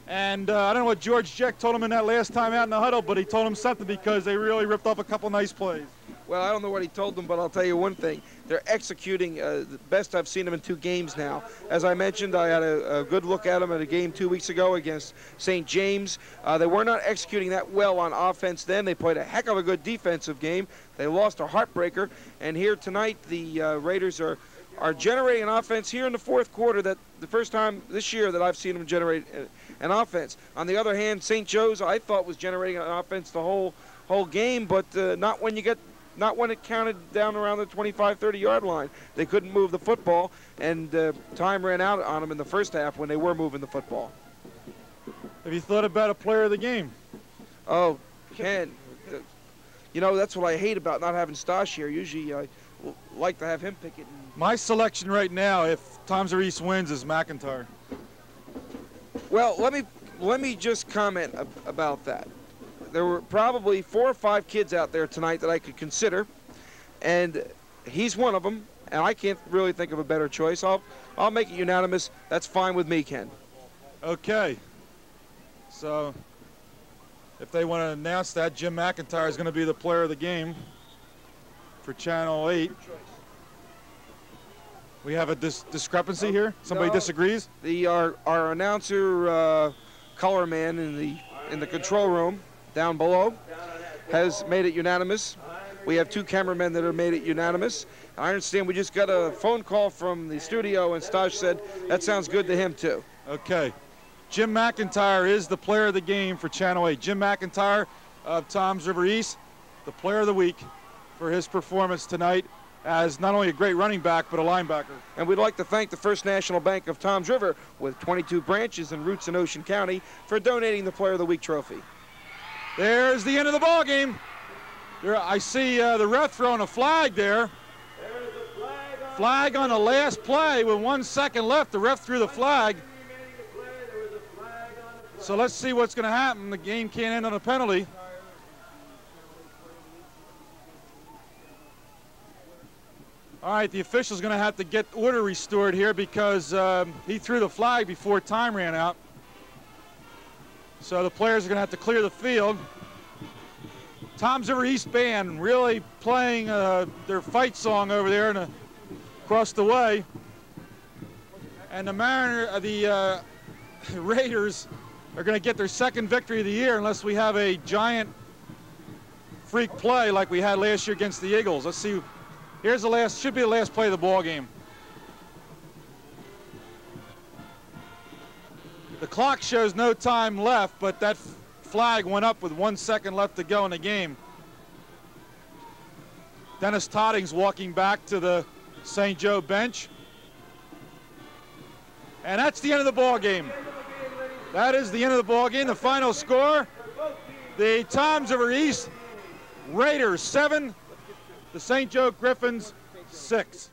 Speaker 2: And I don't know what George Jeck told him in that last time out in the huddle, but he told him something because they really ripped off a couple nice plays.
Speaker 1: Well, I don't know what he told them, but I'll tell you one thing. They're executing the best I've seen them in 2 games now. As I mentioned, I had a good look at them at a game 2 weeks ago against St. James. They were not executing that well on offense then. They played a heck of a good defensive game. They lost a heartbreaker. And here tonight, the Raiders are generating an offense here in the 4th quarter, that the first time this year that I've seen them generate an offense. On the other hand, St. Joe's, I thought, was generating an offense the whole game, but not when it counted down around the 25, 30-yard line. They couldn't move the football, and time ran out on them in the first half when they were moving the football.
Speaker 2: Have you thought about a player of the game?
Speaker 1: Oh, Ken, you know, that's what I hate about not having Stosh here. Usually I like to have him pick it.
Speaker 2: My selection right now, if Toms River East wins, is McIntyre.
Speaker 1: Well, let me just comment about that. There were probably 4 or 5 kids out there tonight that I could consider, and he's one of them, and I can't really think of a better choice. I'll make it unanimous. That's fine with me, Ken.
Speaker 2: Okay. So if they want to announce that, Jim McIntyre is going to be the player of the game for Channel 8. We have a discrepancy here? Somebody disagrees?
Speaker 1: Our announcer, color man in the control room down below has made it unanimous. We have 2 cameramen that have made it unanimous. I understand we just got a phone call from the studio, and Stosh said that sounds good to him too.
Speaker 2: Okay. Jim McIntyre is the player of the game for Channel 8. Jim McIntyre of Toms River East, the player of the week for his performance tonight as not only a great running back, but a linebacker.
Speaker 1: And we'd like to thank the First National Bank of Toms River, with 22 branches and roots in Ocean County, for donating the Player of the Week trophy.
Speaker 2: There's the end of the ball game. There, I see the ref throwing a flag there. Flag on the last play with 1 second left. The ref threw the flag. So let's see what's going to happen. The game can't end on a penalty. All right, the official's going to have to get order restored here because he threw the flag before time ran out. So the players are going to have to clear the field. Toms River East Band really playing their fight song over there and across the way. And the Raiders are going to get their second victory of the year unless we have a giant freak play like we had last year against the Eagles. Let's see. Here's the last, should be the last play of the ball game. The clock shows no time left, but that flag went up with 1 second left to go in the game. Dennis Todding's walking back to the St. Joe bench. And that's the end of the ball game. That is the end of the ball game. The final score, the Toms River East Raiders 7, the St. Joe Griffins 6.